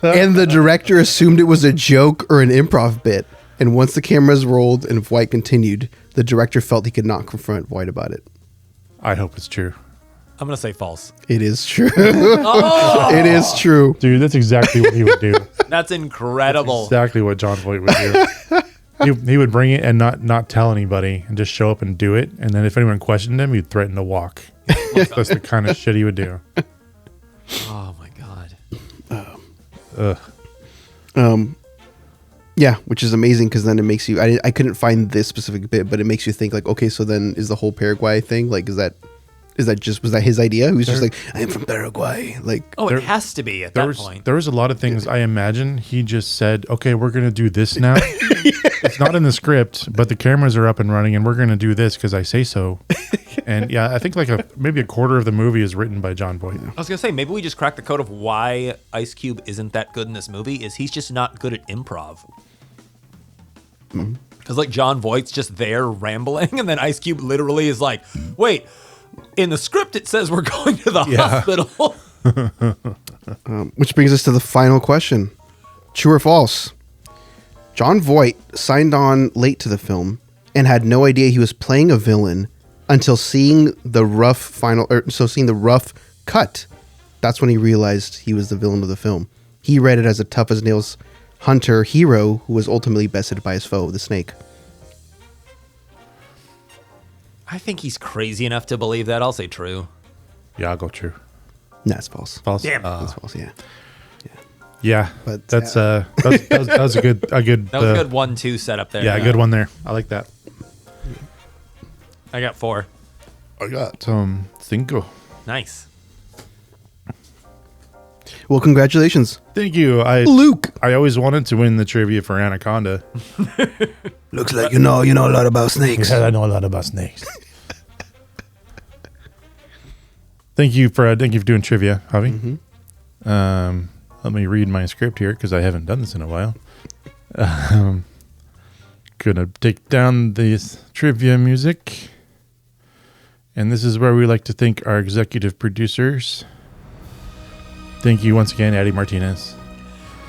and the director assumed it was a joke or an improv bit. And once the cameras rolled and Voight continued, the director felt he could not confront Voight about it. I hope it's true, I'm going to say false. It is true. It is true. dude. That's exactly what he would do. That's incredible. Exactly what John Voight would do. He would bring it and not tell anybody and just show up and do it. And then if anyone questioned him, he'd threaten to walk. That's the kind of shit he would do. Oh my God. Yeah, which is amazing because then it makes you. I couldn't find this specific bit, but it makes you think like, okay, so then is the whole Paraguay thing like? Was that his idea? He was just like, I am from Paraguay. Like, Oh, it has to be at that point. There was a lot of things I imagine he just said, okay, we're going to do this now. It's not in the script, but the cameras are up and running and we're going to do this because I say so. And yeah, I think like maybe a quarter of the movie is written by John Voight. I was going to say, maybe we just cracked the code of why Ice Cube isn't that good in this movie is he's just not good at improv. Because like John Voight's just there rambling, and then Ice Cube literally is like, "Wait, in the script it says we're going to the hospital." Which brings us to the final question: true or false? John Voight signed on late to the film and had no idea he was playing a villain until seeing the rough cut. That's when he realized he was the villain of the film. He read it as a tough as nails hunter hero who was ultimately bested by his foe, the snake. I think he's crazy enough to believe that. I'll say true. Yeah, I'll go true. That's false. False. Damn. That's false. Yeah. Yeah, But, that's that was a good That was a good 1-2 setup there. Yeah, a good one there. I like that. I got 4. I got cinco. Nice. Well, congratulations, Thank you. Luke. I always wanted to win the trivia for Anaconda. Looks like you know a lot about snakes. I know a lot about snakes. Thank you for doing trivia, Javi. Let me read my script here because I haven't done this in a while. Gonna take down this trivia music, and this is where we like to thank our executive producers. Thank you once again, Eddie Martinez.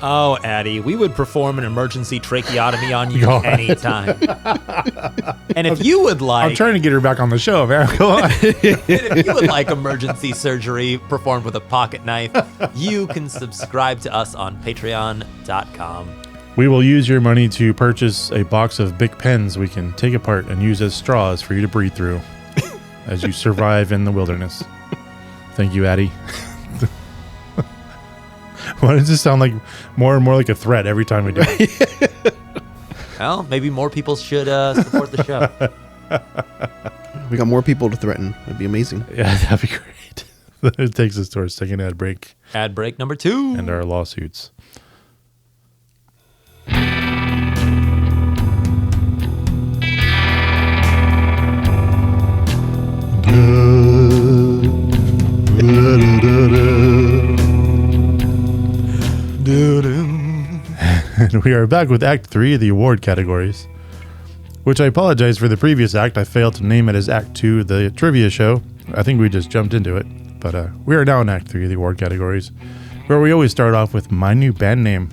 Oh, Addie, we would perform an emergency tracheotomy on you anytime. And if you would like... I'm trying to get her back on the show, man. Go on. If you would like emergency surgery performed with a pocket knife, you can subscribe to us on patreon.com. We will use your money to purchase a box of Bic pens we can take apart and use as straws for you to breathe through as you survive in the wilderness. Thank you, Addie. Why does this sound like more and more like a threat every time we do it? Well, maybe more people should support the show. We got more people to threaten. That'd be amazing. Yeah, that'd be great. It takes us to our second ad break Ad break number 2. and our lawsuits. And we are back with Act 3 of the award categories, which I apologize for the previous act. I failed to name it as Act 2, the trivia show. I think we just jumped into it. But we are now in Act 3 of the award categories, where we always start off with my new band name.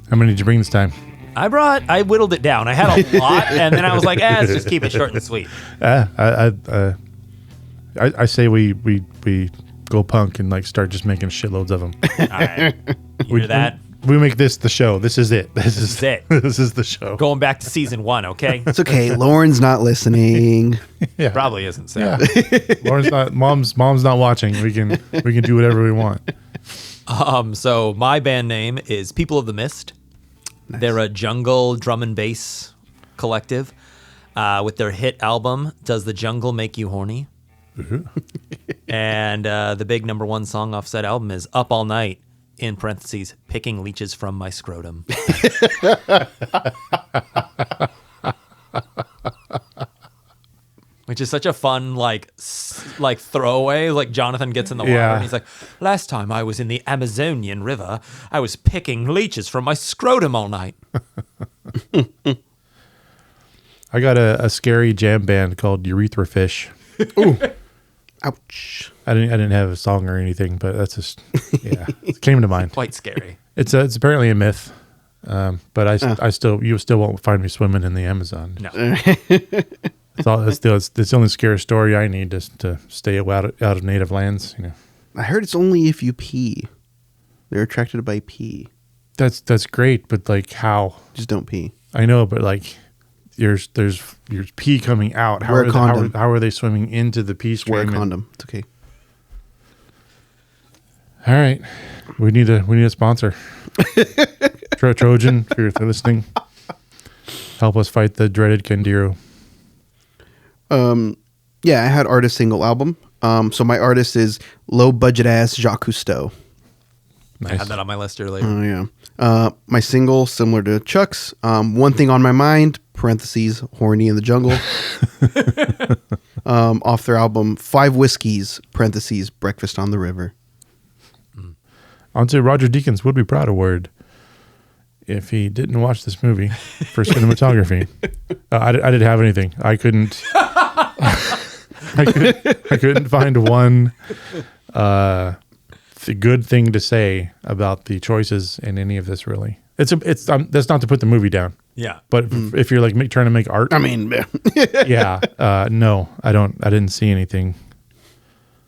How many did you bring this time? I whittled it down. I had a lot, and then I was like, let's just keep it short and sweet. I say we go punk and like start just making shitloads of them. All right. You hear that? We make this the show. This is it. This is it. This is the show. Going back to season 1, okay? It's okay. Lauren's not listening. Yeah. Probably isn't, so. Yeah. Lauren's not. Mom's not watching. We can do whatever we want. So my band name is People of the Mist. Nice. They're a jungle drum and bass collective. With their hit album, Does the Jungle Make You Horny? And the big number 1 song off said album is Up All Night, in parentheses, picking leeches from my scrotum. Which is such a fun, like throwaway. Like Jonathan gets in the water and he's like, last time I was in the Amazonian River, I was picking leeches from my scrotum all night. I got a scary jam band called Urethra Fish. Ooh. Ouch. I didn't have a song or anything, but that's just it came to mind. Quite scary. It's apparently a myth, but you still won't find me swimming in the Amazon. No. It's the only scary story I need just to stay out of native lands. You know, I heard it's only if you pee. They're attracted by pee. that's great, but like how? Just don't pee. I know, but like there's pee coming out. Wear a condom. How are they swimming into the pee stream? Wear a condom. It's okay. All right, we need a sponsor. Trojan, if you're listening, help us fight the dreaded Kendiro. Yeah, I had artist single album. So my artist is low budget ass Jacques Cousteau. I had that on my list earlier. Oh yeah. My single, similar to Chuck's, One Thing on My Mind, parentheses, Horny in the Jungle. Off their album, 5 Whiskeys, parentheses, Breakfast on the River. On to Roger Deakins Would Be Proud Award. if he didn't watch this movie for cinematography. I didn't have anything. I couldn't. I couldn't find one good thing to say about the choices in any of this. Really, it's that's not to put the movie down. Yeah. But if you're like trying to make art, I mean, yeah, no, I didn't see anything.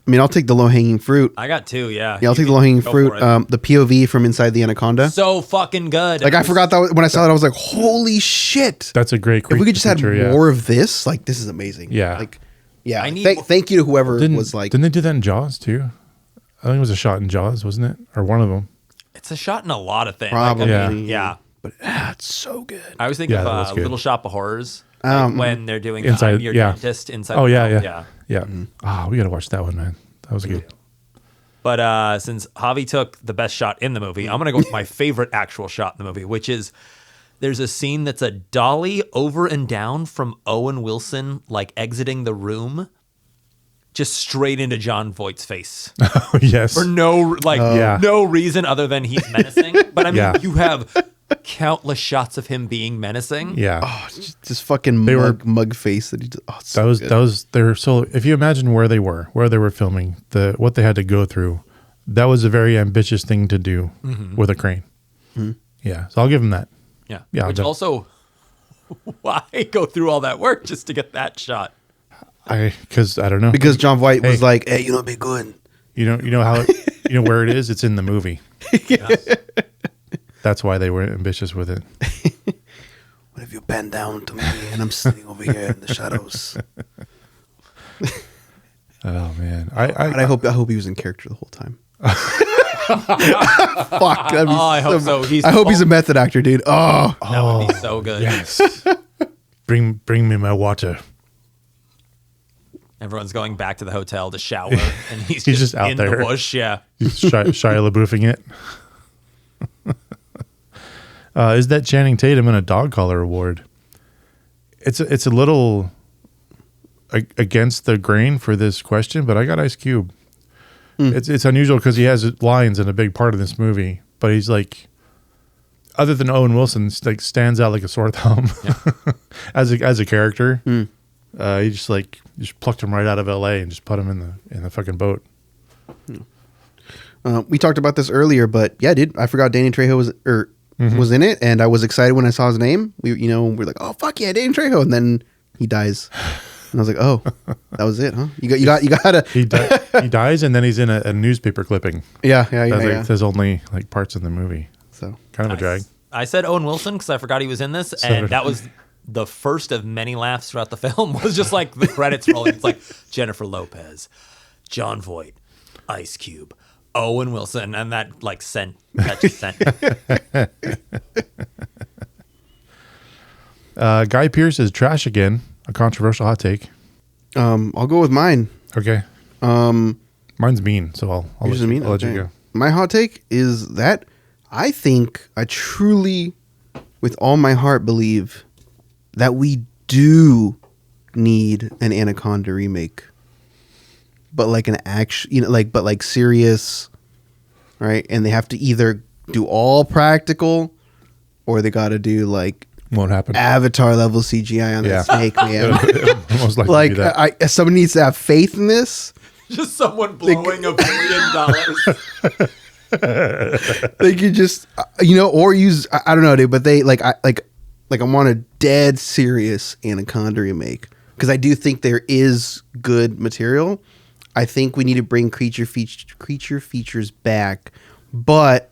I mean, I'll take the low hanging fruit. I got 2, yeah. Yeah, I'll take the low hanging Go fruit. for it. The POV from inside the Anaconda. So fucking good. Like I forgot that when I saw it, I was like, "Holy shit!" That's a great. If we could just have feature, more of this, like this is amazing. Yeah. Like, yeah. I need Thank you to whoever Didn't, was like. didn't they do that in Jaws too? I think it was a shot in Jaws, wasn't it, or one of them? It's a shot in a lot of things. Probably. Like, I mean, yeah. But it's so good. I was thinking Yeah, that was of good. Little Shop of Horrors like when they're doing Inside- the I'm Your yeah. Dentist inside. Oh the yeah, film. yeah, yeah. Ah, we gotta watch that one, man. That was good. But since Javi took the best shot in the movie, I'm going to go with my favorite actual shot in the movie, which is there's a scene that's a dolly over and down from Owen Wilson, like exiting the room, just straight into John Voight's face. Oh yes. For no, Yeah. no reason other than he's menacing. But I mean, Yeah. you have countless shots of him being menacing. Yeah. Oh, just fucking They mug face that he did. Oh, it's so good. They were so. If you imagine where they were filming, what they had to go through, that was a very ambitious thing to do with a crane. Yeah, so I'll give them that. Yeah. Yeah, Which I'll also, why go through all that work just to get that shot? Because I don't know. Because John Voight was Hey. like, "Hey, you know, be good." you know how you know where it is. It's in the movie. That's why they were ambitious with it. What if you bend down to me and I'm sitting over here in the shadows? Oh man, And I hope he was in character the whole time. Fuck. That'd be I hope so. I hope he's a method actor, dude. Oh, That would be so good. yes. bring me my water. Everyone's going back to the hotel to shower, and he's just out in there. the bush. Yeah. He's Shia LaBeoufing it. Is that Channing Tatum in a dog collar award? It's a little against the grain for this question, but I got Ice Cube. It's unusual because he has lines in a big part of this movie, but he's like, other than Owen Wilson, like stands out like a sore thumb as a character. He just plucked him right out of L.A. and just put him in the fucking boat. we talked about this earlier, but yeah, dude, I forgot Danny Trejo was in it, and I was excited when I saw his name. We're like, oh fuck yeah, Danny Trejo, and then he dies, and I was like, oh, that was it, huh? You gotta. He dies, and then he's in a newspaper clipping. Yeah. There's only like parts in the movie. So Kind of a drag. I said Owen Wilson because I forgot he was in this, and that was the first of many laughs throughout the film. Was just like the credits rolling. It's like Jennifer Lopez, John Voight, Ice Cube, Owen Wilson, and that just sent. Guy Pearce is trash again. A controversial hot take. I'll go with mine. Okay. Mine's mean, so I'll Yours is mean? I'll let you Okay. go. My hot take is that I think I truly, with all my heart, believe that we do need an Anaconda remake, but like an action, but like serious, right? And they have to either do all practical, or they got to do like Won't happen. Avatar level CGI on Yeah. that snake, man. Most likely Like do that. somebody needs to have faith in this. Just someone blowing $1 billion. They could just or use I don't know, dude, but they I want a dead serious Anaconda remake, because I do think there is good material. I think we need to bring creature features back, but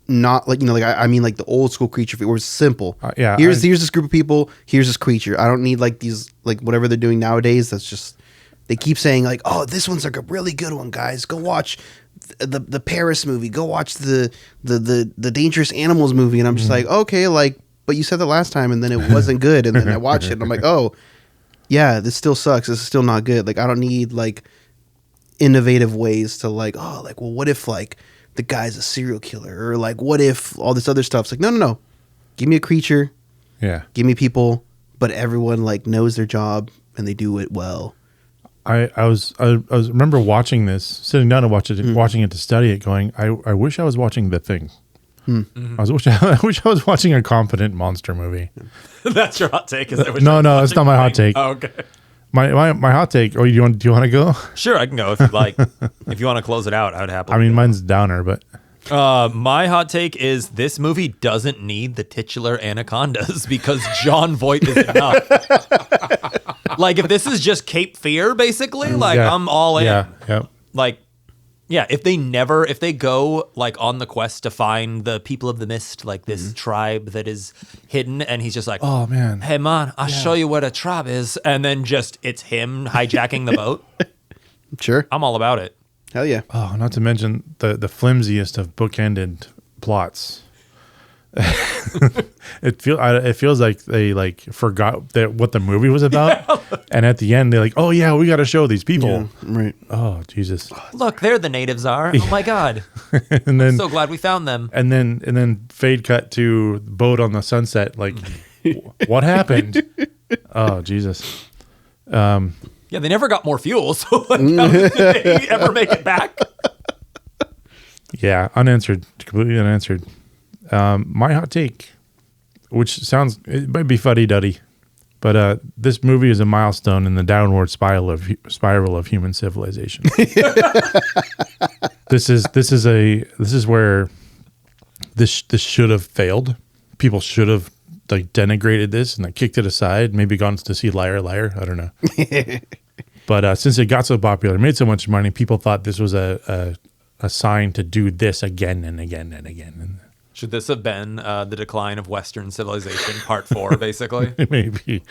not I mean like the old school creature feature, where it's simple. Yeah, here's this group of people, here's this creature. I don't need like these like whatever they're doing nowadays. That's just, they keep saying like, oh, this one's like a really good one, guys. Go watch the Paris movie. Go watch the Dangerous Animals movie. And I'm just like, okay, like, but you said that last time, and then it wasn't good. And then I watched it, and I'm like, oh, yeah, this still sucks. This is still not good. Like, I don't need like innovative ways to like, oh, like, well, what if like the guy's a serial killer, or like, what if all this other stuff's like, no, give me a creature, Yeah. give me people, but everyone like knows their job and they do it well. I remember watching this, sitting down and watching it to study it, going, I wish I was watching The Thing. I wish I was watching a competent monster movie. That's your hot take? Is that what No, you're no, that's not my hot watching? take. Oh, okay. My hot take. Oh, do you want to go? Sure, I can go if you'd like. If you want to close it out, I would happily. I mean, go. mine's downer, but My hot take is this movie doesn't need the titular anacondas because John Voight is enough. Like, if this is just Cape Fear, basically, like, yeah. I'm all in. yeah. Like, yeah, if they go, like, on the quest to find the people of the mist, like this tribe that is hidden, and he's just like, Oh man. hey, man, I'll show you what a tribe is. And then just, it's him hijacking the boat. Sure. I'm all about it. Hell yeah. Oh, not to mention the flimsiest of bookended plots. It feels like they like forgot what the movie was about, and at the end they're like, "Oh yeah, we got to show these people." Yeah, right. Oh Jesus! Look, there the natives are. Oh my God. And then So glad we found them. and then fade cut to boat on the sunset. Like, what happened? Oh Jesus! Yeah, they never got more fuel, so like, how did they ever make it back? Yeah, unanswered, completely unanswered. My hot take, which it might be fuddy-duddy, but this movie is a milestone in the downward spiral of human civilization. This is where this should have failed. People should have like denigrated this and like kicked it aside. Maybe gone to see Liar Liar. I don't know. But since it got so popular, made so much money, people thought this was a sign to do this again and again and again. Should this have been the decline of Western civilization, part 4, basically? Maybe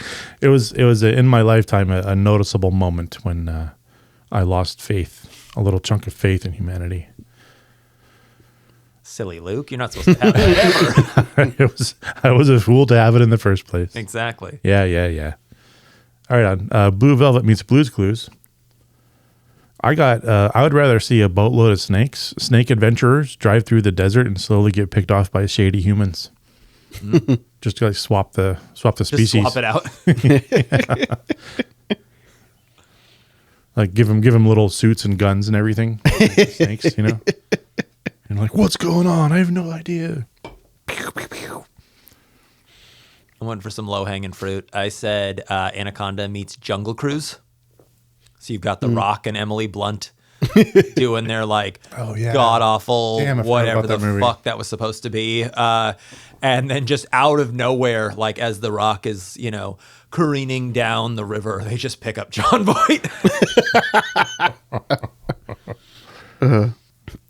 it was in my lifetime a noticeable moment when I lost faith, a little chunk of faith in humanity. Silly Luke, you're not supposed to have that ever. I was a fool to have it in the first place. Exactly. Yeah. All right, Blue Velvet meets Blue's Clues. I would rather see a boatload of snake adventurers drive through the desert and slowly get picked off by shady humans. Just to like swap the species. Just swap it out. Like give them little suits and guns and everything. Snakes, you know. And like, what's going on? I have no idea. Pew, pew, pew. I went for some low-hanging fruit. I said Anaconda meets Jungle Cruise. So you've got The Rock and Emily Blunt doing their like god-awful whatever the fuck that was supposed to be. And then just out of nowhere, like as The Rock is, careening down the river, they just pick up John Voight.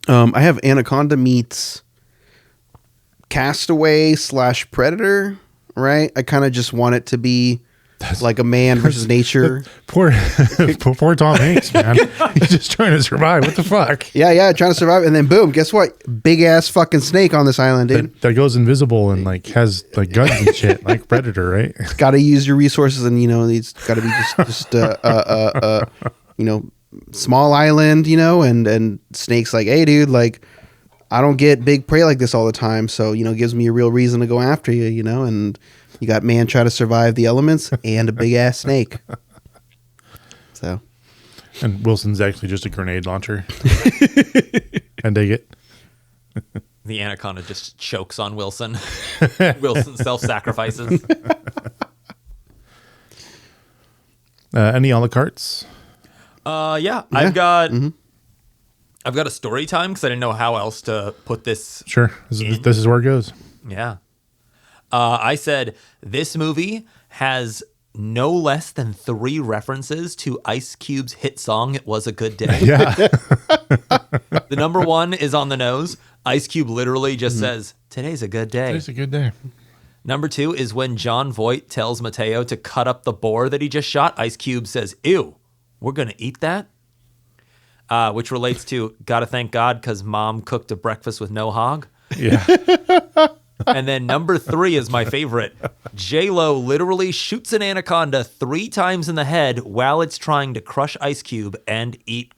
I have Anaconda meets Castaway / Predator, right? I kind of just want it to be like a man versus nature. Poor Tom Hanks, man. He's just trying to survive. What the fuck? Yeah, trying to survive. And then boom, guess what? Big ass fucking snake on this island, dude. That goes invisible and like has like guns and shit, like Predator, right? Got to use your resources, and it's got to be just small island, and snake's like, hey, dude, like I don't get big prey like this all the time, so gives me a real reason to go after you, and. You got man trying to survive the elements and a big ass snake. So, and Wilson's actually just a grenade launcher. I dig it. The Anaconda just chokes on Wilson. Wilson self-sacrifices. Any a la cartes? Yeah. I've got a story time because I didn't know how else to put this. Sure, this is where it goes. Yeah. I said this movie has no less than 3 references to Ice Cube's hit song, It Was a Good Day. Yeah. The number 1 is on the nose. Ice Cube literally just says, today's a good day. Today's a good day. Number 2 is when John Voight tells Mateo to cut up the boar that he just shot. Ice Cube says, ew, we're going to eat that? Which relates to, gotta thank God because mom cooked a breakfast with no hog. Yeah. And then number 3 is my favorite. J-Lo literally shoots an anaconda 3 times in the head while it's trying to crush Ice Cube and eat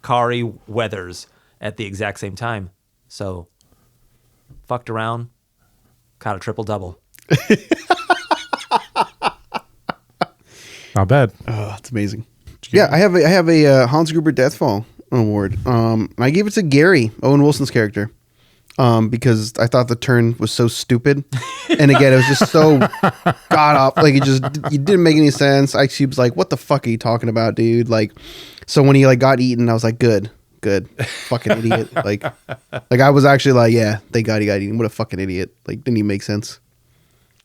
Kari Weathers at the exact same time. So, fucked around, caught a triple-double. Not bad. Oh, it's amazing. Yeah, I have a Hans Gruber Deathfall award. I gave it to Gary, Owen Wilson's character. because I thought the turn was so stupid. And again, it was just so god off. Like, it didn't make any sense. She was like, what the fuck are you talking about, dude? Like, so when he like got eaten, I was like, good. Fucking idiot. Like I was actually like, yeah, thank God he got eaten. What a fucking idiot. Like, didn't even make sense.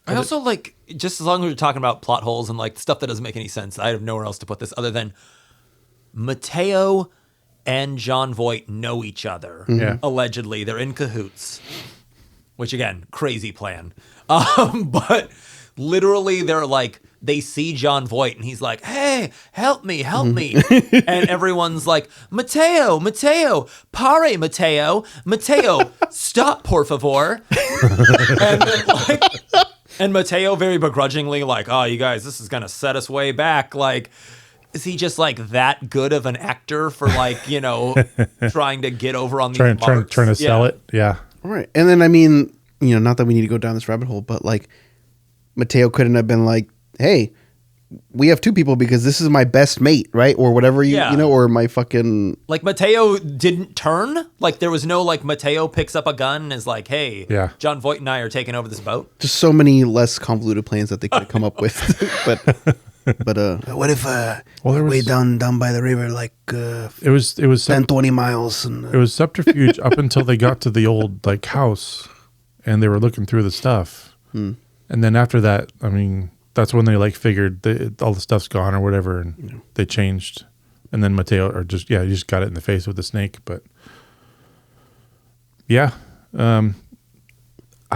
I also like, just as long as we're talking about plot holes and like stuff that doesn't make any sense, I have nowhere else to put this other than Mateo and John Voight know each other. Yeah. Allegedly, they're in cahoots, which again, crazy plan. But literally, they're like, they see John Voight and he's like, hey, help me. And everyone's like, Mateo, pare Mateo, stop, por favor. And then, like, and Mateo very begrudgingly like, oh, you guys, this is going to set us way back. Like, is he just like that good of an actor for like, you know, trying to get over on these marks? Trying to sell it? Yeah. All right. And then, I mean, you know, not that we need to go down this rabbit hole, but like Mateo couldn't have been like, hey, we have two people because this is my best mate, right? Or whatever you know, or my fucking... Like, Mateo didn't turn? Like, there was no, like, Mateo picks up a gun and is like, hey, John Voight and I are taking over this boat? Just so many less convoluted plans that they could have come up with. But what if way down by the river, like it was 10, 20 miles? And, it was subterfuge up until they got to the old, like, house and they were looking through the stuff. And then after that, I mean... That's when they like figured all the stuff's gone or whatever, and they changed. And then Mateo, or just he just got it in the face with the snake. But yeah, I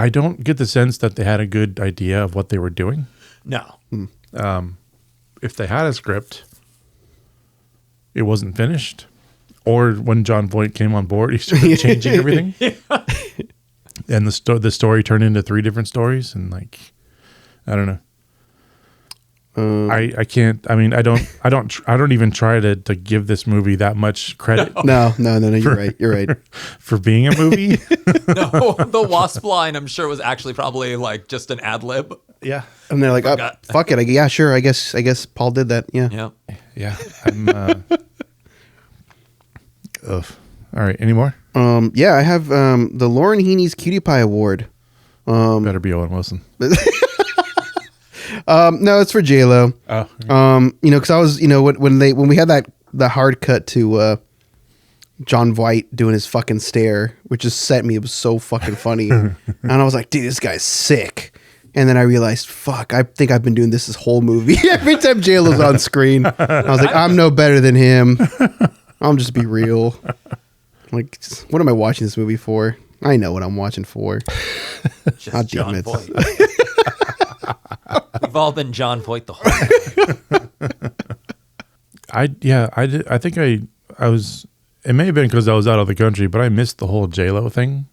don't get the sense that they had a good idea of what they were doing. No. If they had a script, it wasn't finished, or when John Voight came on board, he started changing everything, and the story turned into 3 different stories, and like I don't know. I can't. I mean, I don't even try to give this movie that much credit. No. You're right. For being a movie. No, the wasp line, I'm sure, was actually probably like just an ad lib. Yeah, and they're like, oh, fuck it. Yeah, sure. I guess Paul did that. Yeah. I'm, ugh. All right. Any more? Yeah, I have the Lauren Heaney's Cutie Pie Award. Better be Owen Wilson. No, it's for J-Lo. Oh, okay. You know, because I was, you know, when we had the hard cut to John Voight doing his fucking stare, which just set me. It was so fucking funny, and I was like, dude, this guy's sick. And then I realized, fuck, I think I've been doing this whole movie. Every time J-Lo's on screen, I was like, I'm no better than him. I'll just be real. Like, what am I watching this movie for? I know what I'm watching for. Just John Voight. We've all been John Voight the whole time. I think I was. It may have been because I was out of the country, but I missed the whole J-Lo thing.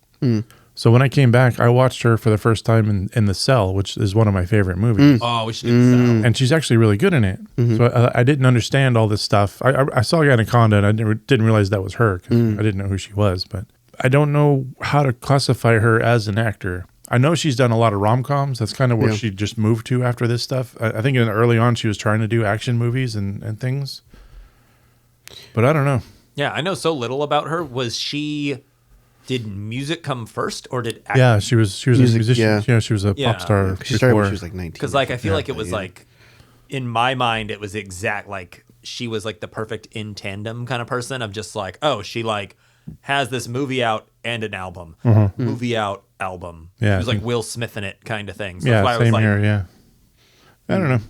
So when I came back, I watched her for the first time in The Cell, which is one of my favorite movies. Oh, we should do The Cell. And she's actually really good in it. So I didn't understand all this stuff. I saw Anaconda, and I didn't realize that was her. 'Cause I didn't know who she was, but I don't know how to classify her as an actor. I know she's done a lot of rom-coms. That's kind of where she just moved to after this stuff. I think early on she was trying to do action movies and things. But I don't know. Yeah, I know so little about her. Did music come first or did acting? Yeah, she was a musician. Yeah, she was a pop star. She started when she was like 19. Because like I feel like it was like, in my mind, it was exact, like she was like the perfect in tandem kind of person of just like, oh, she like has this movie out and an album. Movie out, album. Yeah, it was like Will Smith in it kind of thing. So yeah, that's why I was same like, here. Yeah, I don't know.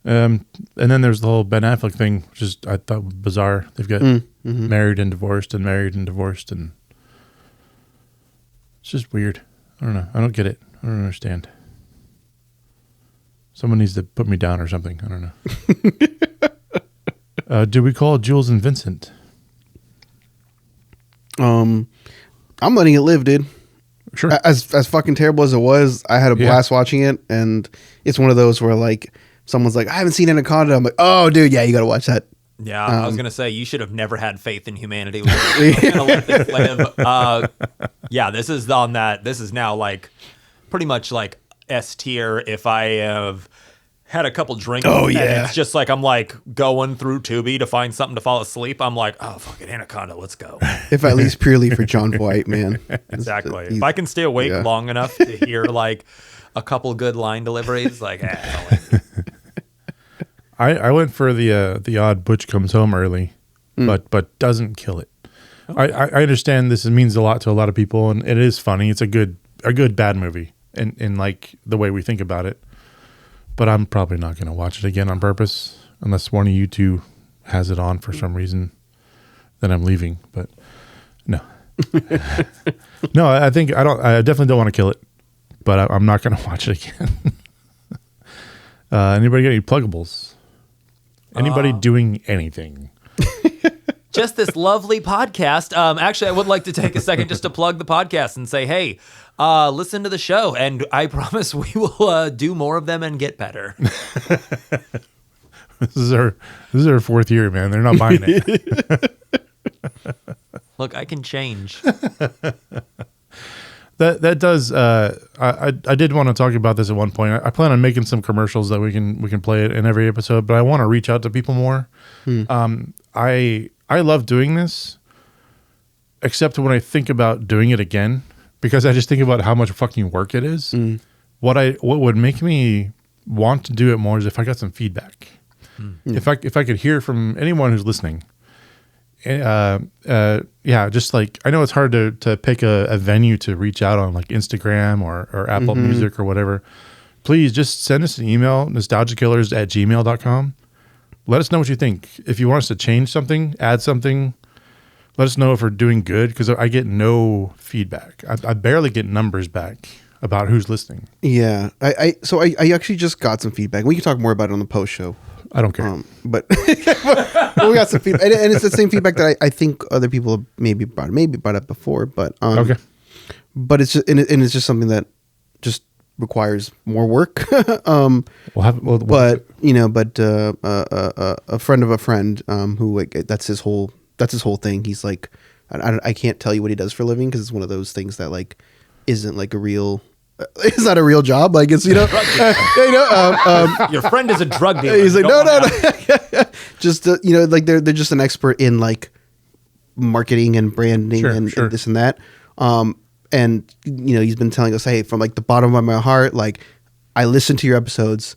And then there's the whole Ben Affleck thing, which is I thought bizarre. They've got married and divorced, and it's just weird. I don't know. I don't get it. I don't understand. Someone needs to put me down or something. I don't know. Do we call Jules and Vincent? I'm letting it live, dude. Sure. As fucking terrible as it was, I had a blast watching it, and it's one of those where like someone's like, I haven't seen Anaconda. I'm like, oh, dude, yeah, you got to watch that. Yeah, I was gonna say you should have never had faith in humanity. We're gonna let this live. Yeah, this is on that. This is now like pretty much like S tier. If I have had a couple drinks. Oh, and yeah. it's just like I'm like going through Tubi to find something to fall asleep. I'm like, oh, fucking Anaconda, let's go. If at least purely for John Voight, man. Exactly. He's- If I can stay awake yeah. long enough to hear like a couple good line deliveries, like, I went for the odd Butch comes home early, but doesn't kill it. I understand this means a lot to a lot of people, and it is funny. It's a good bad movie, in like the way we think about it. But I'm probably not going to watch it again on purpose unless one of you two has it on for some reason. Then I'm leaving. But no, no. I think I don't. I definitely don't want to kill it, but I'm not going to watch it again. Anybody got any pluggables? Anybody doing anything? just this lovely podcast. Actually, I would like to take a second just to plug the podcast and say, hey, listen to the show, and I promise we will do more of them and get better. This is our fourth year, man. They're not buying it. Look, I can change. That does. I did want to talk about this at one point. I plan on making some commercials that we can play it in every episode, but I want to reach out to people more. I love doing this, except when I think about doing it again, because I just think about how much fucking work it is. What would make me want to do it more is if I got some feedback. If I could hear from anyone who's listening. Just like, I know it's hard to pick a venue to reach out on, like Instagram or Apple Music or whatever. Please just send us an email, nostalgikillers@gmail.com. Let us know what you think. If you want us to change something, add something, let us know if we're doing good, because I get no feedback. I barely get numbers back about who's listening. Yeah. I actually just got some feedback. We can talk more about it on the post show. I don't care. But we got some feedback, and it's the same feedback that I think other people have maybe brought up before. But Okay. But it's just, and it's just something that just requires more work. A friend of a friend, who, like, that's his whole thing. He's like, I can't tell you what he does for a living, because it's one of those things that, like, isn't like a real. It's not a real job. Like, it's, your friend is a drug dealer. He's like, no. Just like they're just an expert in, like, marketing and branding and this and that. And he's been telling us, hey, from, like, the bottom of my heart, like, I listen to your episodes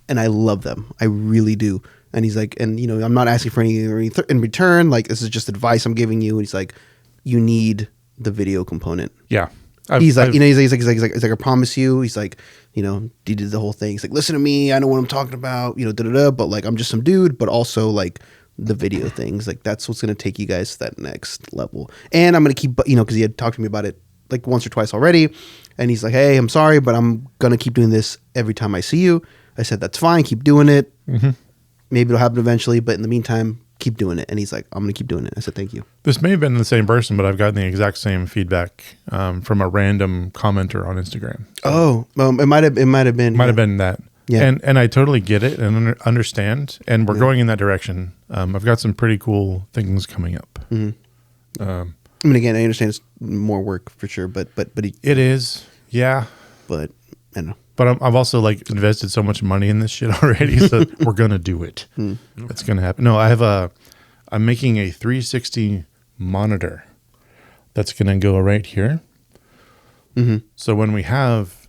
and I love them. I really do. And he's like, and I'm not asking for anything in return. Like, this is just advice I'm giving you. And he's like, you need the video component. Yeah. He's like, I promise you. He's like, he did the whole thing. He's like, listen to me. I know what I'm talking about. But, like, I'm just some dude. But also, like, the video things, like, that's what's gonna take you guys to that next level. And I'm gonna keep, because he had talked to me about it like once or twice already. And he's like, hey, I'm sorry, but I'm gonna keep doing this every time I see you. I said, that's fine. Keep doing it. Maybe it'll happen eventually. But in the meantime, keep doing it. And he's like, I'm going to keep doing it. I said, thank you. This may have been the same person, but I've gotten the exact same feedback from a random commenter on Instagram. Oh, it might have been. Might have been that. Yeah. And I totally get it and understand. And we're going in that direction. I've got some pretty cool things coming up. I mean, again, I understand it's more work for sure, but it is. Yeah. But I don't know. But I've also, like, invested so much money in this shit already, so we're gonna do it. It's gonna happen. No, I'm making a 360 monitor that's gonna go right here. So when we have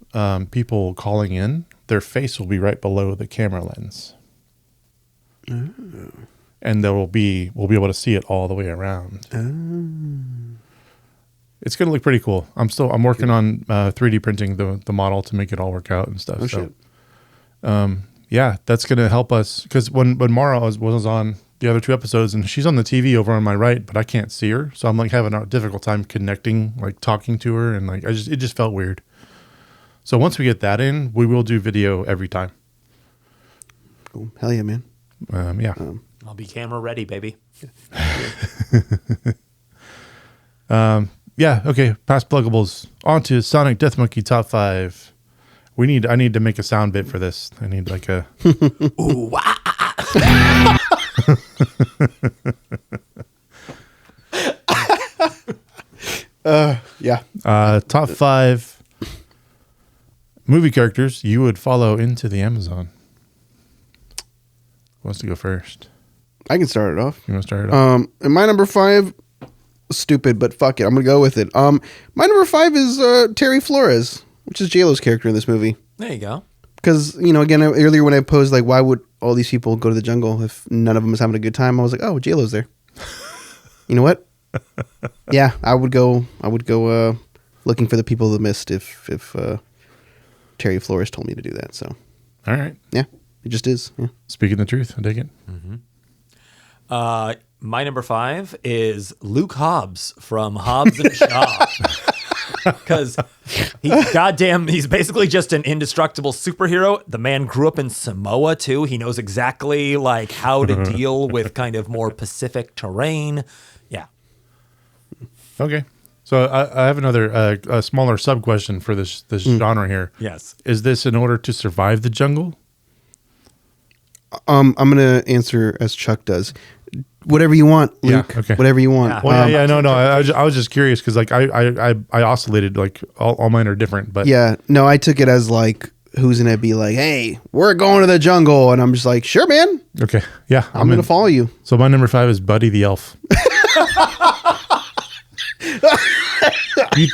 people calling in, their face will be right below the camera lens, and we'll be able to see it all the way around. It's gonna look pretty cool. I'm working on 3D printing the model to make it all work out and stuff. That's gonna help us, because when Mara was on the other two episodes, and she's on the TV over on my right, but I can't see her, so I'm, like, having a difficult time connecting, like, talking to her, and, like, it just felt weird. So once we get that in, we will do video every time. Cool. Hell yeah, man. I'll be camera ready, baby. Okay. Past pluggables. On to Sonic Death Monkey Top 5. I need to make a sound bit for this. I need, like, a... Ooh, top 5 movie characters you would follow into the Amazon. wants to go first? I can start it off. You want to start it off? And my number 5, stupid, but fuck it, I'm gonna go with it. My number 5 is Terry Flores, which is J-Lo's character in this movie. There you go. Because, you know, again, earlier when I posed, like, why would all these people go to the jungle if none of them is having a good time? I was like, oh, J-Lo's there. You know what? Yeah, I would go looking for the people that missed if Terry Flores told me to do that. So, All right. yeah, it just is. Yeah. Speaking the truth, I dig it. My number 5 is Luke Hobbs from Hobbs and Shaw. Because he's basically just an indestructible superhero. The man grew up in Samoa too. He knows exactly like how to deal with kind of more Pacific terrain. Yeah. Okay. So I have another a smaller sub question for this genre here. Yes. Is this in order to survive the jungle? I'm gonna answer as Chuck does. Whatever you want, Luke. Yeah, okay. Whatever you want. Yeah. Well, no. I was just curious because like I oscillated, like all mine are different, but Yeah, no, I took it as like, who's gonna be like, hey, we're going to the jungle, and I'm just like, sure, man, okay, yeah, I'm gonna follow you. So my number 5 is Buddy the Elf.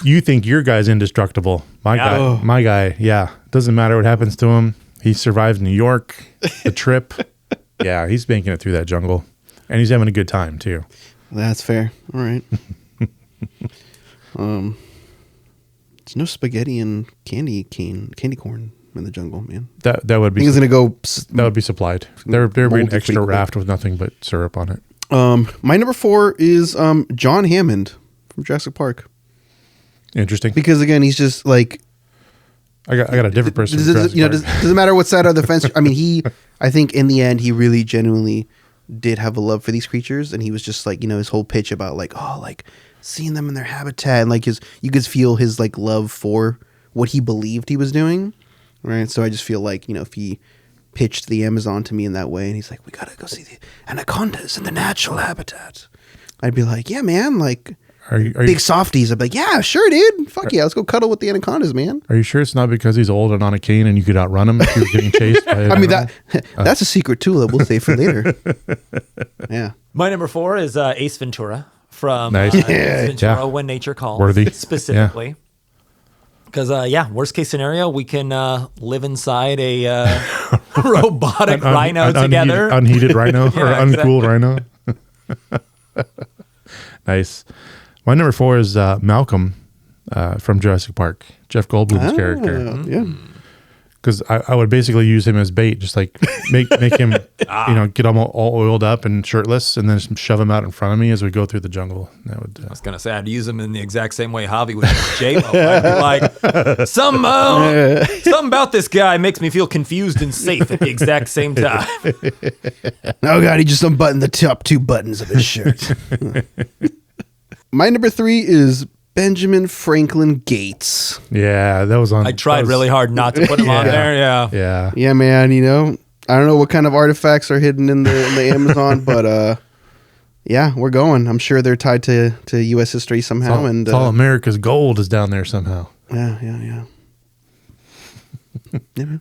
You think your guy's indestructible? My guy, yeah. Doesn't matter what happens to him. He survived New York, the trip. Yeah, he's making it through that jungle, and he's having a good time too. That's fair. All right. There's no spaghetti and candy corn in the jungle, man. That would be He's gonna go. that would be supplied. There would be an moldy extra pretty quick. raft with nothing but syrup on it. My number 4 is John Hammond from Jurassic Park, Interesting. because again, he's just like, I got a different person. from Jurassic Park. doesn't matter what side of the fence. I mean, I think in the end, he really genuinely did have a love for these creatures, and he was just like, his whole pitch about like, oh, like seeing them in their habitat, and like you could feel his like love for what he believed he was doing, right? So I just feel like, if he pitched the Amazon to me in that way, and he's like, we gotta go see the anacondas in the natural habitat, I'd be like, yeah, man, like. Are you Big softies. I'd be like, yeah, sure, dude. Fuck yeah, let's go cuddle with the anacondas, man. Are you sure it's not because he's old and on a cane and you could outrun him if you were getting chased? By I mean, that's a secret tool that we'll save for later. Yeah. My number 4 is Ace Ventura from Nice. Ace Ventura, Yeah. When Nature Calls. Worthy. Specifically. Because, worst case scenario, we can live inside a robotic rhino together. Unheated rhino or Yeah, uncooled rhino. Nice. My number 4 is Malcolm from Jurassic Park, Jeff Goldblum's character. Yeah. Because I would basically use him as bait, just like make him, get him all oiled up and shirtless, and then just shove him out in front of me as we go through the jungle. That would. I was going to say, I'd use him in the exact same way Javi would use J-Lo. I'd be like, something about this guy makes me feel confused and safe at the exact same time. Oh, God, he just unbuttoned the top 2 buttons of his shirt. My number 3 is Benjamin Franklin Gates. Yeah, that was on. I tried really hard not to put him on there. Yeah. Yeah. Yeah, man, I don't know what kind of artifacts are hidden in the Amazon, but yeah, we're going. I'm sure they're tied to U.S. history somehow. It's all America's gold is down there somehow. Yeah.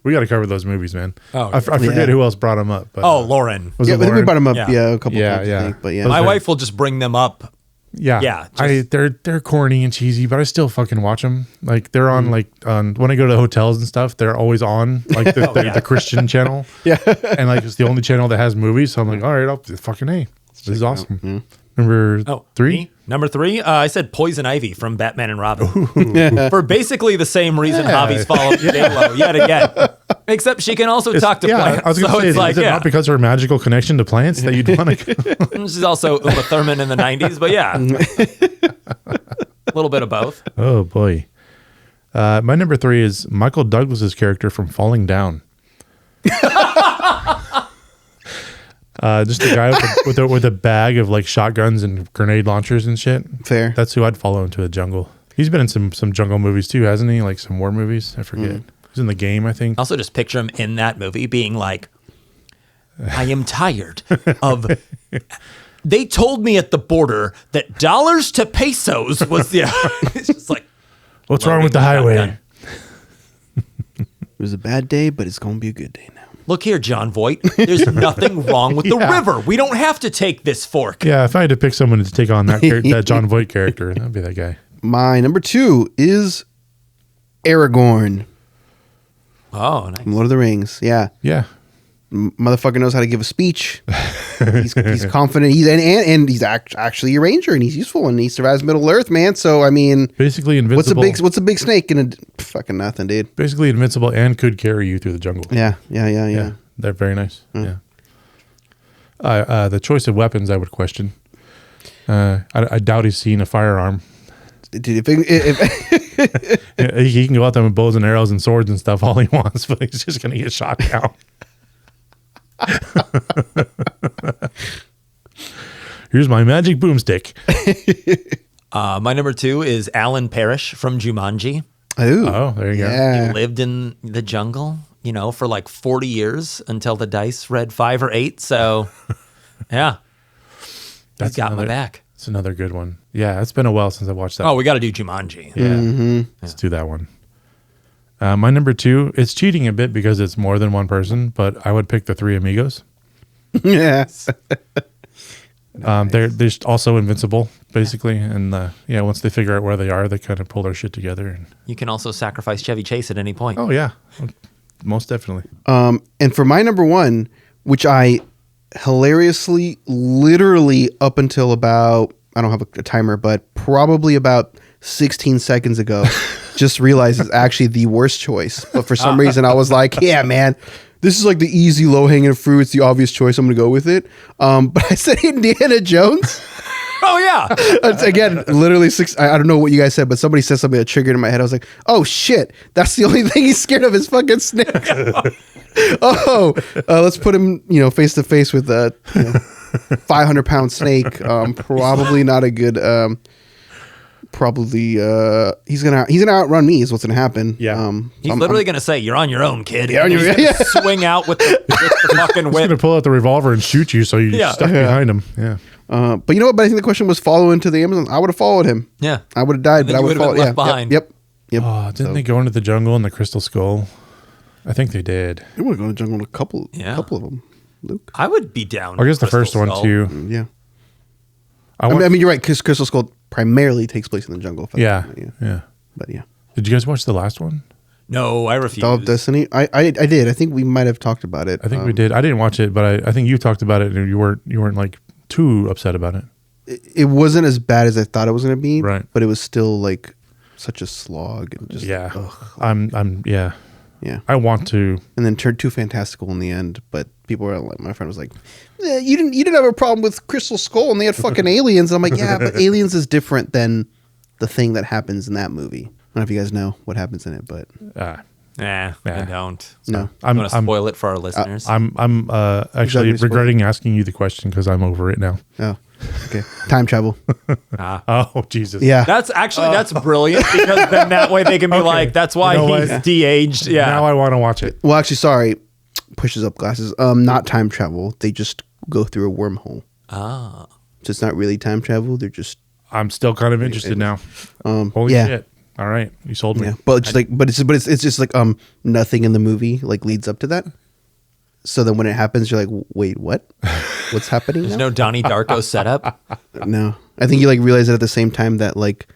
We got to cover those movies, man. Oh, I forget who else brought them up. But, Lauren. was Yeah, it but we Lauren? brought him up, Yeah. a couple times, I think, but yeah. Those My are- wife will just bring them up. Yeah, Yeah, they're corny and cheesy, but I still fucking watch them. Like they're on when I go to hotels and stuff, they're always on like the Christian channel. Yeah. And like it's the only channel that has movies, so I'm like, all right, I'll fucking A. This is awesome. Number 3. Me? Number 3, I said Poison Ivy from Batman and Robin. For basically the same reason Javi's followed J-Lo yet again. Except she can also talk to plants. I was going to say, is it not because of her magical connection to plants that you'd want to? She's also Uma Thurman in the 90s, but yeah. A little bit of both. Oh boy. My number 3 is Michael Douglas's character from Falling Down. Just a guy with a bag of like shotguns and grenade launchers and shit. Fair. That's who I'd follow into the jungle. He's been in some jungle movies too, hasn't he? Like some war movies. I forget. He's in The Game, I think. Also, just picture him in that movie being like, I am tired of. They told me at the border that dollars to pesos was the. It's just like, What's wrong with the highway? shotgun. It was a bad day, but it's going to be a good day now. Look here, John Voight. There's nothing wrong with the river. We don't have to take this fork. Yeah, if I had to pick someone to take on that that John Voight character, that'd be that guy. My number 2 is Aragorn Oh, nice. from Lord of the Rings. Yeah. Yeah. Motherfucker knows how to give a speech. He's confident. And he's actually a ranger, and he's useful, and he survives Middle Earth, man. So I mean, basically invincible. What's a big snake in a fucking nothing, dude? Basically invincible and could carry you through the jungle. Yeah. They're very nice. Yeah. The choice of weapons, I would question. I doubt he's seen a firearm. Dude, if He can go out there with bows and arrows and swords and stuff all he wants, but he's just gonna get shot down. Here's my magic boomstick. My number 2 is Alan Parrish from Jumanji. Oh, there you go. He lived in the jungle, for like 40 years until the dice read 5 or 8. So, yeah, he's got my back. It's another good one. Yeah, it's been a while since I watched that. Oh, we got to do Jumanji. Yeah, let's do that one. My number 2, it's cheating a bit because it's more than one person, but I would pick the Three Amigos. Yes. They're just also invincible, basically, and once they figure out where they are, they kind of pull their shit together. And You can also sacrifice Chevy Chase at any point. oh yeah, most definitely. And for my number 1, which I hilariously, literally up until about, I don't have a timer, but probably about 16 seconds ago, just realized it's actually the worst choice. But for some reason, I was like, yeah, man, this is like the easy, low-hanging fruit. It's the obvious choice. I'm going to go with it. But I said Indiana Jones. Oh, yeah. Again, literally I don't know what you guys said, but somebody said something that triggered in my head. I was like, oh, shit. That's the only thing he's scared of is fucking snake. Let's put him, face to face with a 500-pound snake. Probably not a good... he's gonna outrun me is what's gonna happen. Yeah. He's literally gonna say, "You're on your own, kid." Yeah, He's gonna swing out with the fucking He's whip. gonna pull out the revolver and shoot you, so you're stuck behind him. Yeah. But you know what? But I think the question was follow into the Amazon. I would have followed him. Yeah, I would have died, but I would have followed. left behind. Yep. Oh, didn't they go into the jungle in the Crystal Skull? I think they did. You would have gone to the jungle in a couple of them. Luke. I would be down. I guess the Crystal first Skull. one too. Yeah. I mean, you're right. Because Crystal Skull primarily takes place in the jungle. Yeah. But yeah. Did you guys watch the last one? No, I refuse. Dawn of Destiny. I did. I think we might have talked about it. I think we did. I didn't watch it, but I think you talked about it, and you weren't like too upset about it. It wasn't as bad as I thought it was going to be. Right. But it was still like such a slog and just Yeah. Yeah. I want to. And then turned too fantastical in the end. But people were like, my friend was like, you didn't have a problem with Crystal Skull and they had fucking aliens. And I'm like, yeah, but aliens is different than the thing that happens in that movie. I don't know if you guys know what happens in it, but I don't. no. I'm going to spoil it for our listeners. I'm actually regretting asking you the question because I'm over it now. Oh, okay. Time travel. Oh, Jesus. Yeah. That's brilliant because then that way they can be like, that's why he's de-aged. Yeah. Now I want to watch it. Well, actually, sorry. Pushes up glasses. Not time travel. They just go through a wormhole. Ah. So it's not really time travel. They're just. I'm still kind of interested now. Holy shit. All right. You sold me. Yeah. But it's just like nothing in the movie like leads up to that. So then when it happens, you're like, wait, what? What's happening? There's now? no Donnie Darko setup. No. I think you like realize it at the same time that like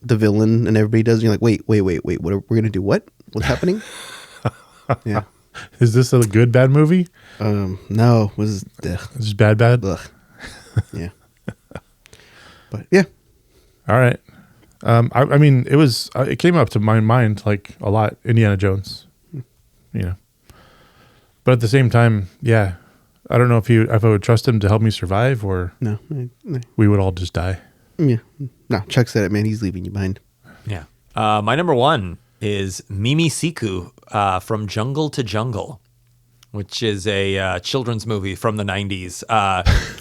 the villain and everybody does. And you're like, wait. What we're gonna do? What? What's happening? Yeah. Is this a good bad movie? No. Was This is bad? ugh. Yeah. But yeah. All right. I mean, it came up to my mind like a lot. Indiana Jones, but at the same time, yeah, I don't know if I would trust him to help me survive or No. we would all just die. Yeah. No. Chuck said it, man. He's leaving you behind. Yeah. My number 1 is Mimi Siku from Jungle to Jungle, which is a children's movie from the 90s.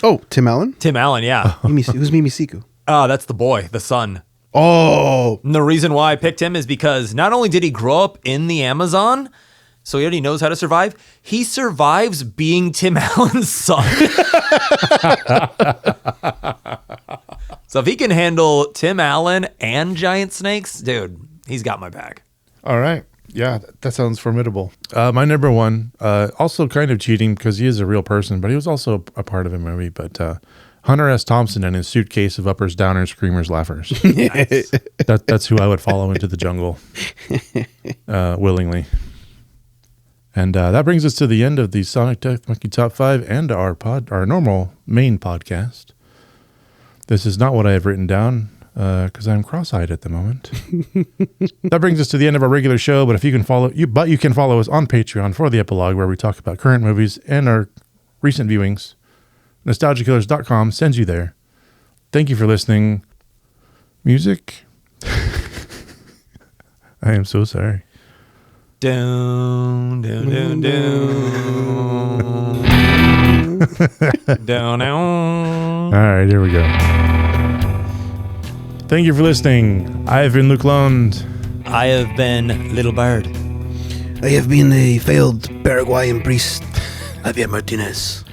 Oh, Tim Allen? Tim Allen, yeah. Who's Mimi Siku? That's the boy, the son. Oh. And the reason why I picked him is because not only did he grow up in the Amazon, so he already knows how to survive, he survives being Tim Allen's son. So if he can handle Tim Allen and giant snakes, dude, he's got my back. All right. Yeah, that sounds formidable. My number one, also kind of cheating because he is a real person, but he was also a part of a movie. But Hunter S. Thompson and his suitcase of uppers, downers, screamers, laughers. That's who I would follow into the jungle willingly. And that brings us to the end of the Sonic Death Monkey Top 5 and our normal main podcast. This is not what I have written down because I'm cross-eyed at the moment. That brings us to the end of our regular show. But you can follow us on Patreon for the epilogue, where we talk about current movies and our recent viewings. NostalgiaKillers.com sends you there. Thank you for listening. Music. I am so sorry. Down, down, down, down. Down, down. All right, here we go. Thank you for listening. I have been Luc Londe. I have been Little Bird. I have been a failed Paraguayan priest, Javier Martinez.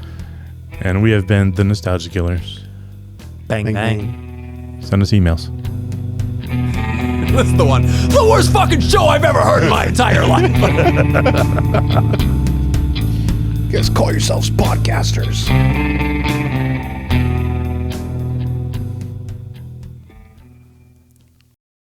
And we have been the Nostalgia Killers. Bang, Bang, bang. Send us emails. That's the one. The worst fucking show I've ever heard in my entire life. You guys call yourselves podcasters.